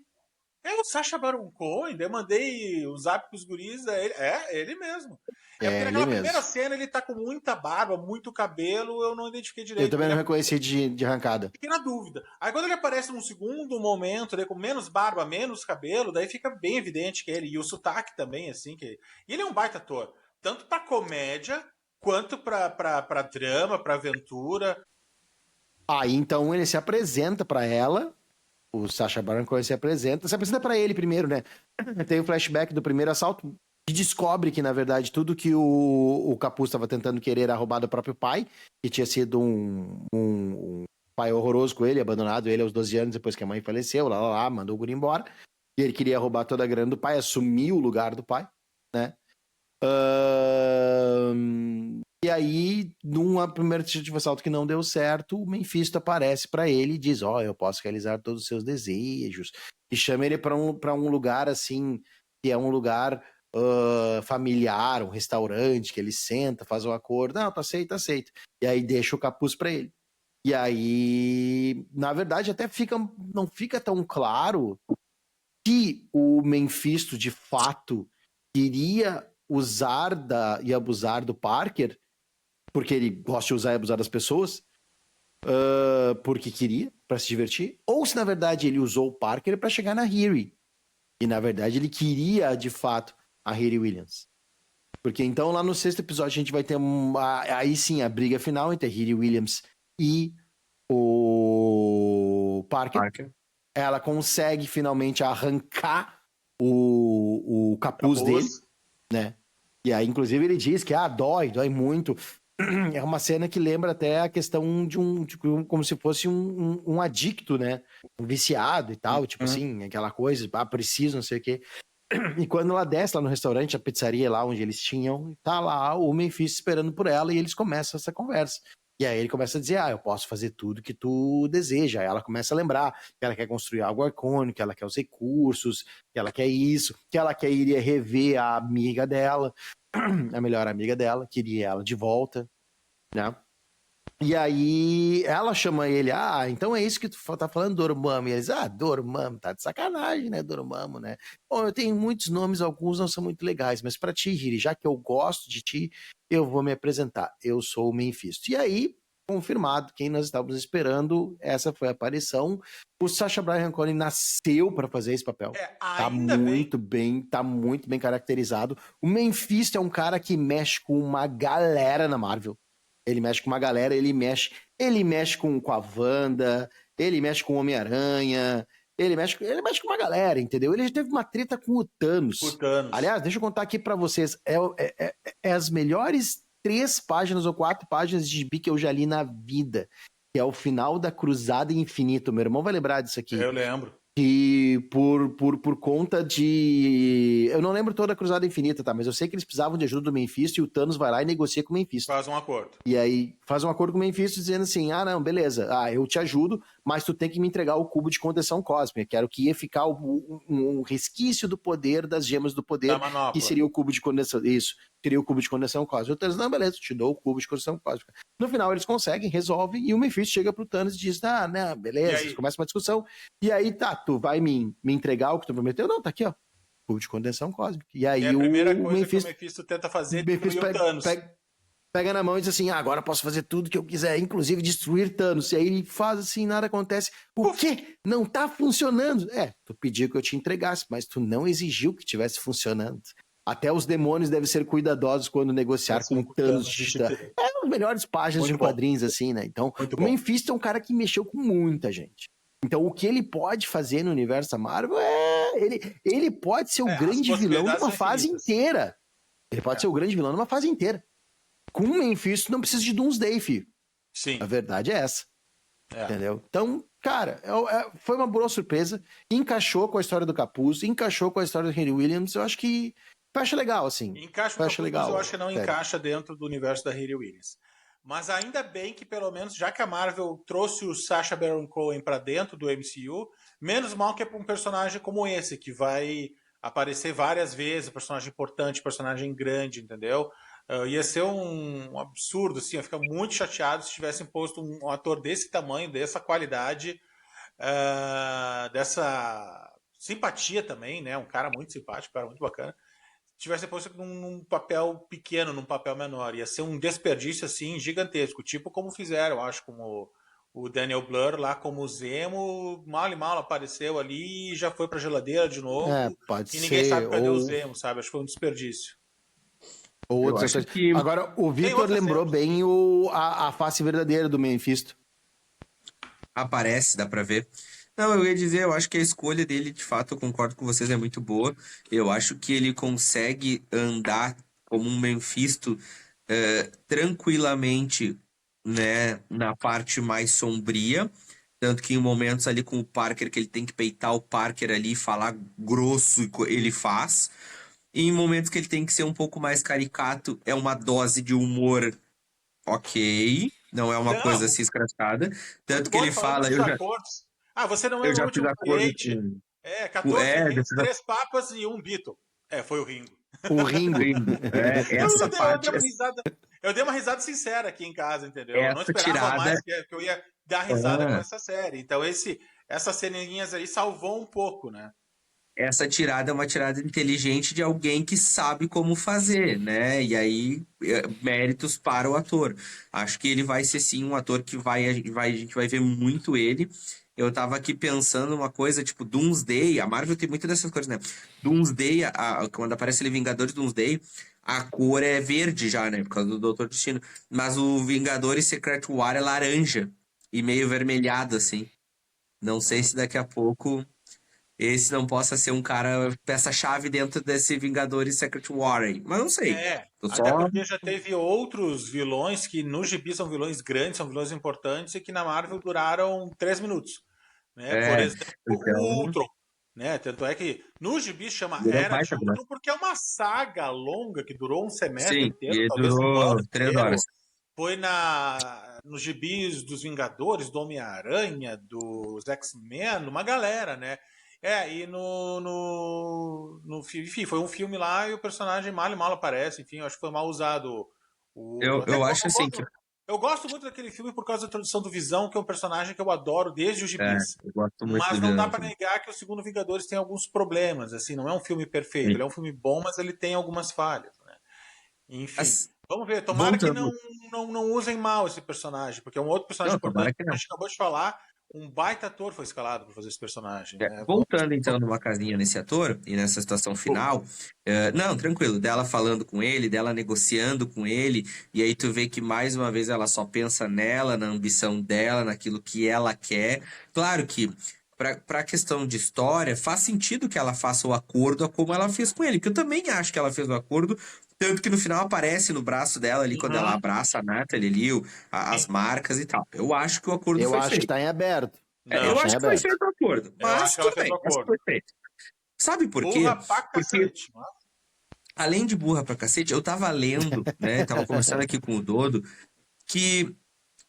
é o Sacha Baron Cohen, daí eu mandei o zap pros guris, ele mesmo. Porque naquela primeira cena ele tá com muita barba, muito cabelo, eu não identifiquei direito. Eu também não reconheci de arrancada. Fiquei na dúvida. Aí quando ele aparece num segundo momento, daí, com menos barba, menos cabelo, daí fica bem evidente que é ele. E o sotaque também, assim. E ele é um baita ator. Tanto pra comédia, quanto pra drama, pra aventura. Aí então ele se apresenta pra ela. O Sacha Baron Cohen se apresenta pra ele primeiro, né? Tem o flashback do primeiro assalto, que descobre que, na verdade, tudo que o Capuz estava tentando querer era roubar do próprio pai, que tinha sido um pai horroroso com ele, abandonado ele aos 12 anos depois que a mãe faleceu, mandou o guri embora. E ele queria roubar toda a grana do pai, assumir o lugar do pai, né? E aí, num primeiro tentativa de assalto que não deu certo, o Mephisto aparece pra ele e diz, eu posso realizar todos os seus desejos. E chama ele pra um lugar, assim, que é um lugar familiar, um restaurante, que ele senta, faz um acordo. Não, tá aceito. E aí deixa o capuz pra ele. E aí, na verdade, até não fica tão claro que o Mephisto, de fato, queria usar e abusar do Parker, porque ele gosta de usar e abusar das pessoas, porque queria, pra se divertir, ou se na verdade ele usou o Parker pra chegar na Hiri. E na verdade ele queria, de fato, a Hiri Williams. Porque então lá no 6º episódio a gente vai ter aí sim a briga final entre a Hiri Williams e o Parker. Ela consegue finalmente arrancar o capuz dele, né? E aí, inclusive, ele diz que dói muito. É uma cena que lembra até a questão de como se fosse um adicto, né? Um viciado e tal, tipo assim, aquela coisa, preciso, não sei o quê. E quando ela desce lá no restaurante, a pizzaria lá onde eles tinham, tá lá o Memphis esperando por ela e eles começam essa conversa. E aí ele começa a dizer, eu posso fazer tudo que tu deseja. Aí ela começa a lembrar que ela quer construir algo icônico, que ela quer os recursos, que ela quer isso, que ela iria rever a amiga dela, a melhor amiga dela, queria ela de volta, né? E aí ela chama ele, então é isso que tu tá falando, Dormammu. E eles, Dormammu, tá de sacanagem, né, Dormammu, né? Bom, eu tenho muitos nomes, alguns não são muito legais, mas pra ti, Hiri, já que eu gosto de ti, eu vou me apresentar. Eu sou o Mephisto. E aí, confirmado, quem nós estávamos esperando, essa foi a aparição. O Sacha Baron Cohen nasceu pra fazer esse papel. Tá muito bem caracterizado. O Mephisto é um cara que mexe com uma galera na Marvel. Ele mexe com uma galera, ele mexe com a Wanda, ele mexe com o Homem-Aranha, ele mexe com uma galera, entendeu? Ele já teve uma treta com o Thanos. Aliás, deixa eu contar aqui pra vocês, é as melhores 3 páginas ou 4 páginas de gibi que eu já li na vida, que é o final da Cruzada Infinita. Meu irmão vai lembrar disso aqui. Eu lembro. Que por conta de... Eu não lembro toda a Cruzada Infinita, tá? Mas eu sei que eles precisavam de ajuda do Mephisto e o Thanos vai lá e negocia com o Mephisto. Faz um acordo. E aí faz um acordo com o Mephisto dizendo assim, não, beleza, eu te ajudo, mas tu tem que me entregar o cubo de condensação cósmica, que era o que ia ficar um resquício do poder das gemas do poder, que seria o cubo de condensação, isso, seria o cubo de condensação cósmica. O Thanos, não, beleza, te dou o cubo de condensação cósmica. No final eles conseguem, resolvem, e o Mephisto chega pro Thanos e diz, não, beleza, começa uma discussão, e aí tu vai me entregar o que tu prometeu? Não, tá aqui, ó, cubo de condensação cósmica. E aí a primeira coisa que o Mephisto tenta fazer é destruir o Thanos. Pega na mão e diz assim, agora posso fazer tudo que eu quiser, inclusive destruir Thanos. E aí ele faz assim, nada acontece. O quê? Não tá funcionando. Tu pediu que eu te entregasse, mas tu não exigiu que tivesse funcionando. Até os demônios devem ser cuidadosos quando negociar com o Thanos de Titã. É as melhores páginas de quadrinhos, assim, né? Então, o Mephisto é um cara que mexeu com muita gente. Então, o que ele pode fazer no universo da Marvel ele pode ser o grande vilão de uma fase inteira. Ele pode ser o grande vilão de uma fase inteira. Com o Mephisto não precisa de Doomsday, filho. Sim. A verdade é essa. Entendeu? Então, cara, foi uma boa surpresa. Encaixou com a história do Capuz, encaixou com a história do Henry Williams. Eu acho que fecha legal, assim. Encaixa com o Capuz, legal, mas eu acho que não encaixa dentro do universo da Henry Williams. Mas ainda bem que, pelo menos, já que a Marvel trouxe o Sacha Baron Cohen pra dentro do MCU, menos mal que é pra um personagem como esse, que vai aparecer várias vezes, personagem importante, personagem grande, entendeu? Ia ser um absurdo, assim, eu ia ficar muito chateado se tivessem posto um ator desse tamanho, dessa qualidade, dessa simpatia também, né? Um cara muito simpático, um cara muito bacana. Tivesse posto num papel pequeno, num papel menor. Ia ser um desperdício, assim, gigantesco. Tipo como fizeram, eu acho, como o Daniel Blur lá como Zemo, mal e mal apareceu ali e já foi pra geladeira de novo. Pode e ninguém ser, sabe cadê o Zemo, sabe? Acho que foi um desperdício. Agora, o Victor lembrou bem a face verdadeira do Mephisto. Aparece, dá pra ver. Não, eu ia dizer, eu acho que a escolha dele, de fato, eu concordo com vocês, é muito boa. Eu acho que ele consegue andar como um Mephisto tranquilamente, né, na parte mais sombria. Tanto que em momentos ali com o Parker, que ele tem que peitar o Parker ali e falar grosso, ele faz. E em momentos que ele tem que ser um pouco mais caricato, é uma dose de humor ok, não é uma coisa assim escrachada. Tanto que ele fala... você não é eu o já fiz último acordo cliente. 14 reis, 3 papas e um Beatle. Foi o Ringo. O Ringo. Essa parte... Eu dei uma risada sincera aqui em casa, entendeu? Essa eu não esperava tirada... mais que eu ia dar risada com essa série. Então essas ceninhas aí salvou um pouco, né? Essa tirada é uma tirada inteligente de alguém que sabe como fazer, né? E aí, méritos para o ator. Acho que ele vai ser, sim, um ator que a gente vai ver muito ele. Eu tava aqui pensando uma coisa, tipo, Doomsday. A Marvel tem muitas dessas coisas, né? Doomsday, quando aparece ele Vingadores Doomsday, a cor é verde já, né? Por causa do Doutor Destino. Mas o Vingadores Secret War é laranja e meio vermelhado, assim. Não sei se daqui a pouco... esse não possa ser um cara peça-chave dentro desse Vingadores Secret War aí. Mas não sei. Tô Até só. porque já teve outros vilões que no gibi são vilões grandes, são vilões importantes e que na Marvel duraram 3 minutos. Né? Por É, exemplo, o então. Ultron. Né? Tanto é que no gibi chama Virou Era de baita, né? Ultron porque é uma saga longa que durou um semestre Sim, inteiro, e talvez um ano durou 3 horas. inteiro. Foi nos gibis dos Vingadores, do Homem-Aranha, dos X-Men, uma galera, né? E enfim, foi um filme lá e o personagem mal e mal aparece, enfim, eu acho que foi mal usado. Até Eu acho assim que. eu gosto muito daquele filme por causa da introdução do Visão, que é um personagem que eu adoro desde os É, gibis. eu gosto muito Mas do não dá vilão pra também. negar que o segundo Vingadores tem alguns problemas, assim, não é um filme perfeito, Sim. ele é um filme bom, mas ele tem algumas falhas, né? Enfim, Mas, vamos ver. Tomara que voltando. não usem mal esse personagem, porque é um outro personagem Não, importante tomara que que a não. gente acabou de falar. Um baita ator foi escalado para fazer esse personagem, né? Vamos... Voltando então numa casinha nesse ator e nessa situação final, não, tranquilo, dela falando com ele, dela negociando com ele, e aí tu vê que mais uma vez ela só pensa nela, na ambição dela, naquilo que ela quer. Claro que para a questão de história, faz sentido que ela faça o acordo como ela fez com ele, que eu também acho que ela fez o acordo, tanto que no final aparece no braço dela ali, quando ela Uhum. abraça a Natalie ali, as marcas e tal. Eu acho que o acordo Eu foi acho que feito. tá em aberto. Eu Eu Não, acho que tá em acho que foi aberto. feito o acordo, eu acho mas que ela tudo fez bem, o mas acordo. foi feito. Sabe por Burra quê? pra Porque, cacete. além de burra pra cacete, eu tava lendo, né? Tava conversando aqui com o Dodo, que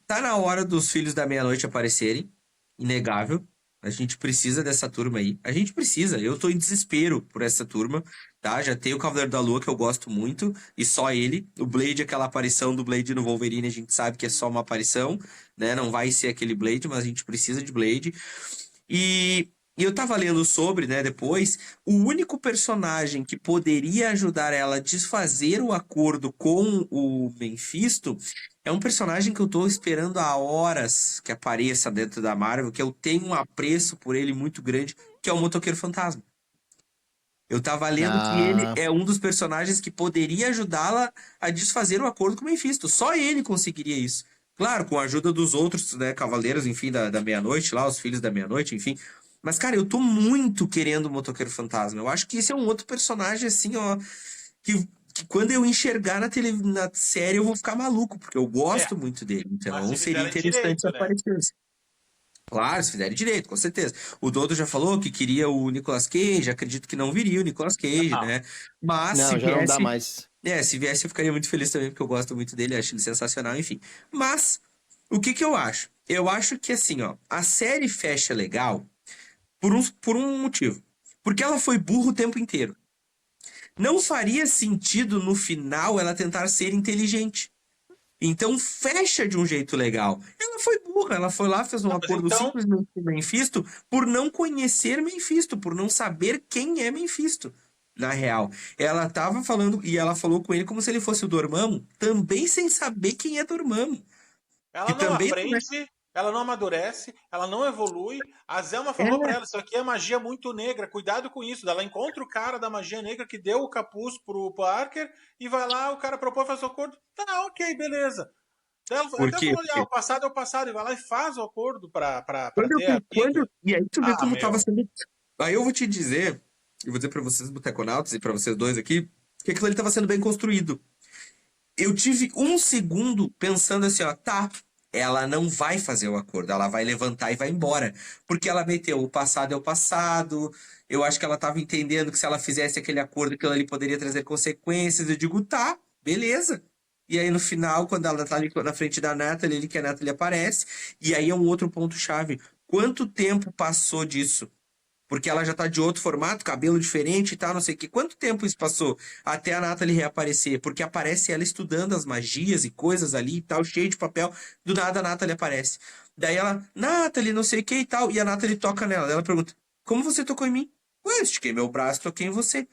tá na hora dos Filhos da Meia-Noite aparecerem. Inegável. A gente precisa dessa turma aí. A gente precisa. Eu tô em desespero por essa turma, tá? Já tem o Cavaleiro da Lua, que eu gosto muito, e só ele. O Blade, aquela aparição do Blade no Wolverine, a gente sabe que é só uma aparição, né? Não vai ser aquele Blade, mas a gente precisa de Blade. E eu tava lendo sobre, né, depois, o único personagem que poderia ajudar ela a desfazer o acordo com o Mephisto é um personagem que eu tô esperando há horas que apareça dentro da Marvel, que eu tenho um apreço por ele muito grande, que é o Motoqueiro Fantasma. Eu tava lendo que ele Ah, é um dos personagens que poderia ajudá-la a desfazer o acordo com o Mephisto. Só ele conseguiria isso. Claro, com a ajuda dos outros, né, cavaleiros, enfim, da meia-noite lá, os filhos da meia-noite, enfim. Mas, cara, eu tô muito querendo o Motoqueiro Fantasma. Eu acho que esse é um outro personagem, assim, ó, que quando eu enxergar na série eu vou ficar maluco, porque eu É, gosto muito dele. mas Então se seria fizerem interessante se direito, né? aparecesse. Claro, se fizerem direito, com certeza. O Dodo já falou que queria o Nicolas Cage, acredito que não viria o Nicolas Cage, Não. né? Mas se não, já não dá viesse, mais. se viesse eu ficaria muito feliz também, porque eu gosto muito dele, acho ele sensacional, enfim. Mas, o que que eu acho? Eu acho que assim, ó, a série fecha legal por um motivo. Porque ela foi burra o tempo inteiro. Não faria sentido no final ela tentar ser inteligente. Então fecha de um jeito legal. Ela foi burra, ela foi lá, fez um Não, mas acordo então, simplesmente com Mephisto por não conhecer Mephisto, por não saber quem é Mephisto. Na real, ela tava falando e ela falou com ele como se ele fosse o Dormammu, também sem saber quem é Dormammu, que ela não também não aprende, ela não amadurece, ela não evolui. A Zelma é. falou pra ela: Isso aqui é magia muito negra, cuidado com isso. Ela encontra o cara da magia negra que deu o capuz pro Parker e vai lá, o cara propõe, faz o acordo. Tá, ok, beleza. Ela Por até quê? falou: Porque o passado é o passado, e vai lá e faz o acordo pra quando ter a vida. e aí tu vê Ah, como tava meu. sendo. Aí eu vou te dizer, eu vou dizer pra vocês, boteconautas, e pra vocês dois aqui, que aquilo ali tava sendo bem construído. Eu tive um segundo pensando assim, ó, tá, ela não vai fazer o acordo, ela vai levantar e vai embora. Porque ela meteu o passado é o passado, eu acho que ela tava entendendo que se ela fizesse aquele acordo, aquilo ali poderia trazer consequências. Eu digo, tá, beleza. E aí no final, quando ela tá ali na frente da Natalie, que a Natalie aparece, e aí é um outro ponto-chave. Quanto tempo passou disso? Porque ela já tá de outro formato, cabelo diferente e tal, não sei o quê. Quanto tempo isso passou até a Natalie reaparecer? Porque aparece ela estudando as magias e coisas ali e tal, cheio de papel. Do nada a Natalie aparece. Daí ela, Natalie, não sei o que e tal. E a Natalie toca nela. Daí ela pergunta, como você tocou em mim? Ué, eu estiquei meu braço, toquei em você.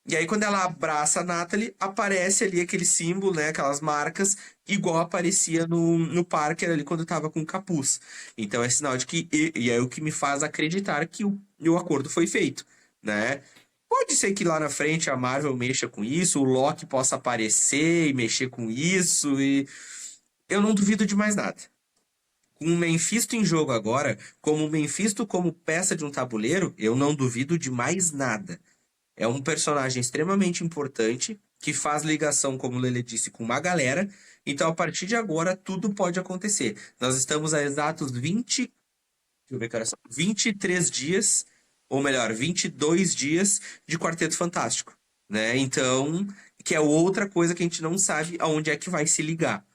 E aí, quando ela abraça a Natalie, aparece ali aquele símbolo, né? Aquelas marcas, igual aparecia no Parker ali quando tava com o capuz. Então é sinal de que. E é o que me faz acreditar que o acordo foi feito, né? Pode ser que lá na frente a Marvel mexa com isso, o Loki possa aparecer e mexer com isso, e eu não duvido de mais nada. Com o Mephisto em jogo agora, como o Mephisto como peça de um tabuleiro, eu não duvido de mais nada. É um personagem extremamente importante, que faz ligação, como o Lele disse, com uma galera. Então, a partir de agora, tudo pode acontecer. Nós estamos a exatos 20, deixa eu ver que horas são, 23 dias, ou melhor, 22 dias de Quarteto Fantástico, né? Então, que é outra coisa que a gente não sabe aonde é que vai se ligar.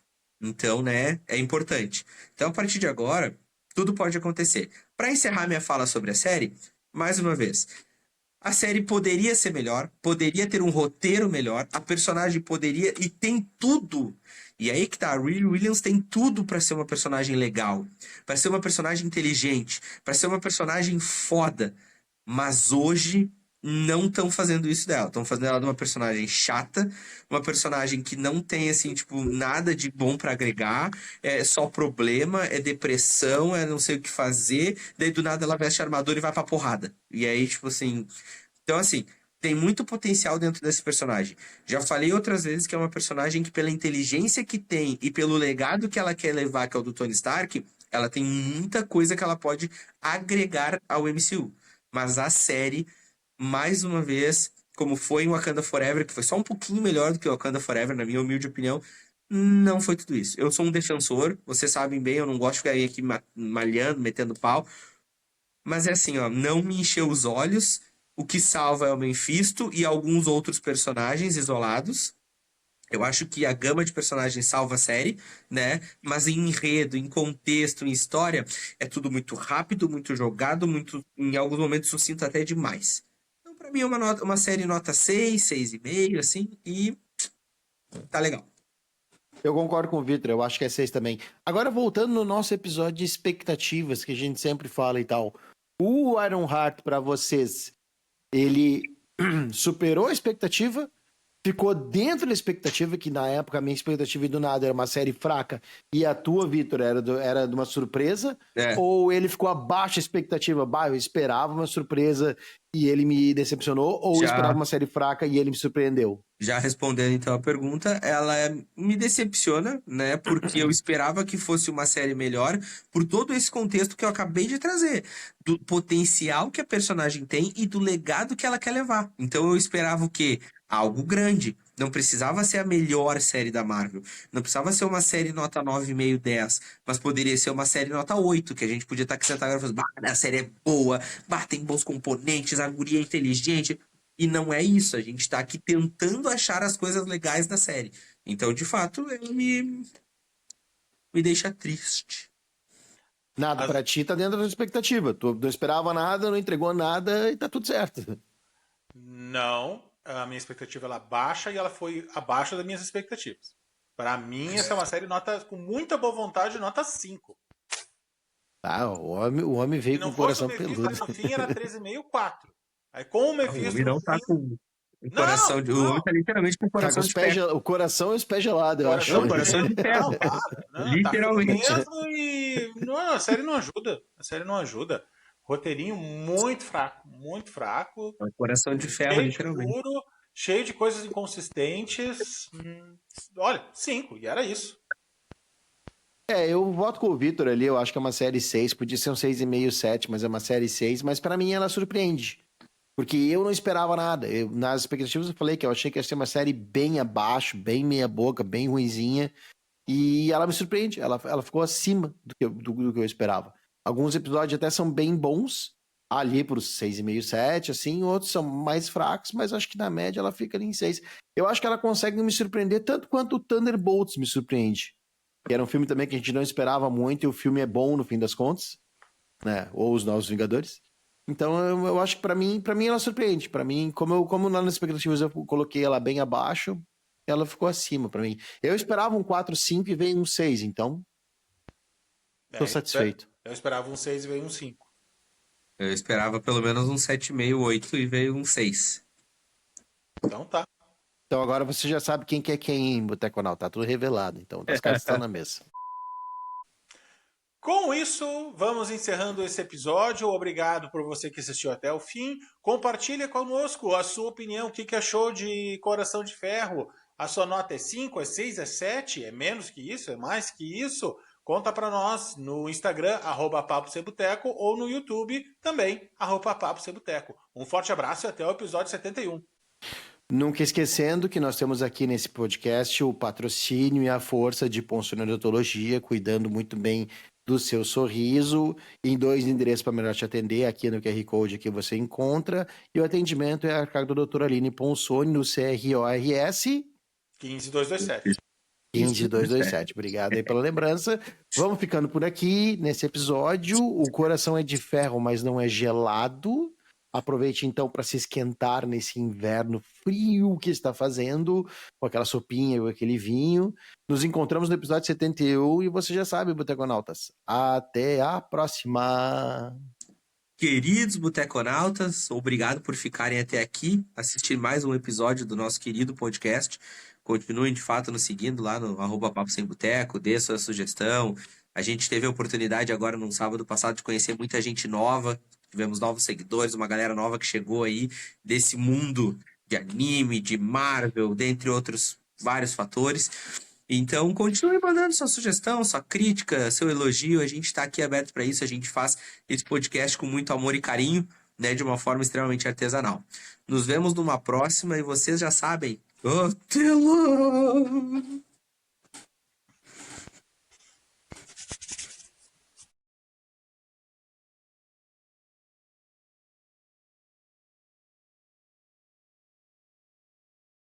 Então, né, é importante. Então, a partir de agora, tudo pode acontecer. Para encerrar minha fala sobre a série, mais uma vez, a série poderia ser melhor, poderia ter um roteiro melhor, a personagem poderia e tem tudo. E aí que tá, a Riri Williams tem tudo pra ser uma personagem legal, pra ser uma personagem inteligente, pra ser uma personagem foda. Mas hoje não estão fazendo isso dela. Estão fazendo ela de uma personagem chata, uma personagem que não tem, assim, tipo, nada de bom pra agregar, é só problema, é depressão, é não sei o que fazer, daí do nada ela veste a armadura e vai pra porrada. E aí, tipo assim. Então, assim, tem muito potencial dentro desse personagem. Já falei outras vezes que é uma personagem que, pela inteligência que tem e pelo legado que ela quer levar, que é o do Tony Stark, ela tem muita coisa que ela pode agregar ao MCU. Mas a série, mais uma vez, como foi em Wakanda Forever, que foi só um pouquinho melhor do que Wakanda Forever, na minha humilde opinião, não foi tudo isso. Eu sou um defensor, vocês sabem bem, eu não gosto de ficar aqui malhando, metendo pau. Mas é assim, ó, não me encheu os olhos. O que salva é o Mephisto e alguns outros personagens isolados. Eu acho que a gama de personagens salva a série, né? Mas em enredo, em contexto, em história, é tudo muito rápido, muito jogado, muito, em alguns momentos, sucinto até demais. Então, pra mim, é uma série nota 6, 6,5, assim, e tá legal. Eu concordo com o Victor, eu acho que é 6 também. Agora, voltando no nosso episódio de expectativas, que a gente sempre fala e tal. O Ironheart, pra vocês, ele superou a expectativa? Ficou dentro da expectativa, que na época a minha expectativa e do nada era uma série fraca, e a tua, Vitor, era de uma surpresa? É. Ou ele ficou abaixo da expectativa? Bah, eu esperava uma surpresa e ele me decepcionou? Ou eu esperava uma série fraca e ele me surpreendeu? Já respondendo então a pergunta, ela me decepciona, né? Porque eu esperava que fosse uma série melhor por todo esse contexto que eu acabei de trazer, do potencial que a personagem tem e do legado que ela quer levar. Então eu esperava o quê? Algo grande. Não precisava ser a melhor série da Marvel. Não precisava ser uma série nota 9,5, 10. Mas poderia ser uma série nota 8, que a gente podia estar aqui sentado agora e falando, bah, a série é boa, bah, tem bons componentes, a guria é inteligente. E não é isso, a gente tá aqui tentando achar as coisas legais da série. Então, de fato, ele me deixa triste. Nada, pra ti tá dentro da expectativa. Tu não esperava nada, não entregou nada e tá tudo certo. Não, a minha expectativa ela baixa e ela foi abaixo das minhas expectativas. Para mim, essa é uma série nota com muita boa vontade, nota 5. Ah, o homem veio com o coração peludo. No fim era 13,5, 4. Aí com o Mephisto. O homem não tá com o coração de. O homem tá literalmente com o Tá coração com de ferro. o coração e os pés gelados, eu acho. Não, coração de ferro. Não, Literalmente. Tá e... não, a série não ajuda. A série não ajuda. Roteirinho muito fraco. Muito fraco. Coração de ferro, literalmente. Duro, cheio de coisas inconsistentes. Olha, 5, e era isso. Eu voto com o Vitor ali, eu acho que é uma série 6, podia ser um 6,5, 7, mas é uma série 6, mas pra mim ela surpreende. Porque eu não esperava nada. Nas expectativas eu falei que eu achei que ia ser uma série bem abaixo, bem meia boca, bem ruinzinha. E ela me surpreende, ela ficou acima do que eu esperava. Alguns episódios até são bem bons, ali por 6,5, 7, assim, outros são mais fracos, mas acho que na média ela fica ali em 6. Eu acho que ela consegue me surpreender tanto quanto o Thunderbolts me surpreende. Que era um filme também que a gente não esperava muito, e o filme é bom no fim das contas, né? Ou Os Novos Vingadores. Então eu acho que pra mim ela surpreende. Pra mim, como lá nas expectativas eu coloquei ela bem abaixo, ela ficou acima pra mim. Eu esperava um 4, 5 e veio um 6, então tô satisfeito. Eu esperava um 6 e veio um 5. Eu esperava pelo menos um 7,5, 8 e veio um 6. Então tá. Então agora você já sabe quem que é quem em Boteconal, tá tudo revelado. Então as cartas estão na mesa. Com isso, vamos encerrando esse episódio. Obrigado por você que assistiu até o fim. Compartilha conosco a sua opinião. O que achou de Coração de Ferro? A sua nota é 5, é 6, é 7? É menos que isso? É mais que isso? conta para nós no Instagram, @PapoSemBoteco, ou no YouTube também, @PapoSemBoteco. Um forte abraço e até o episódio 71. Nunca esquecendo que nós temos aqui nesse podcast o patrocínio e a força de Ponço Odontologia, cuidando muito bem do seu sorriso, em 2 endereços para melhor te atender, aqui no QR Code que você encontra, e o atendimento é a cargo da doutora Aline Ponsoni, no CRORS 15227. 15227. Obrigado aí pela lembrança. Vamos ficando por aqui nesse episódio. O coração é de ferro, mas não é gelado. Aproveite então para se esquentar nesse inverno frio que está fazendo, com aquela sopinha ou aquele vinho. Nos encontramos no episódio 71 e você já sabe, Boteconautas. Até a próxima! Queridos boteconautas, obrigado por ficarem até aqui, assistir mais um episódio do nosso querido podcast. Continuem, de fato, nos seguindo lá no @PapoSemBoteco, dê sua sugestão. A gente teve a oportunidade agora, no sábado passado, de conhecer muita gente nova. Tivemos novos seguidores, uma galera nova que chegou aí desse mundo de anime, de Marvel, dentre outros vários fatores. Então, continue mandando sua sugestão, sua crítica, seu elogio. A gente está aqui aberto para isso. A gente faz esse podcast com muito amor e carinho, né, de uma forma extremamente artesanal. Nos vemos numa próxima e vocês já sabem. Até lá!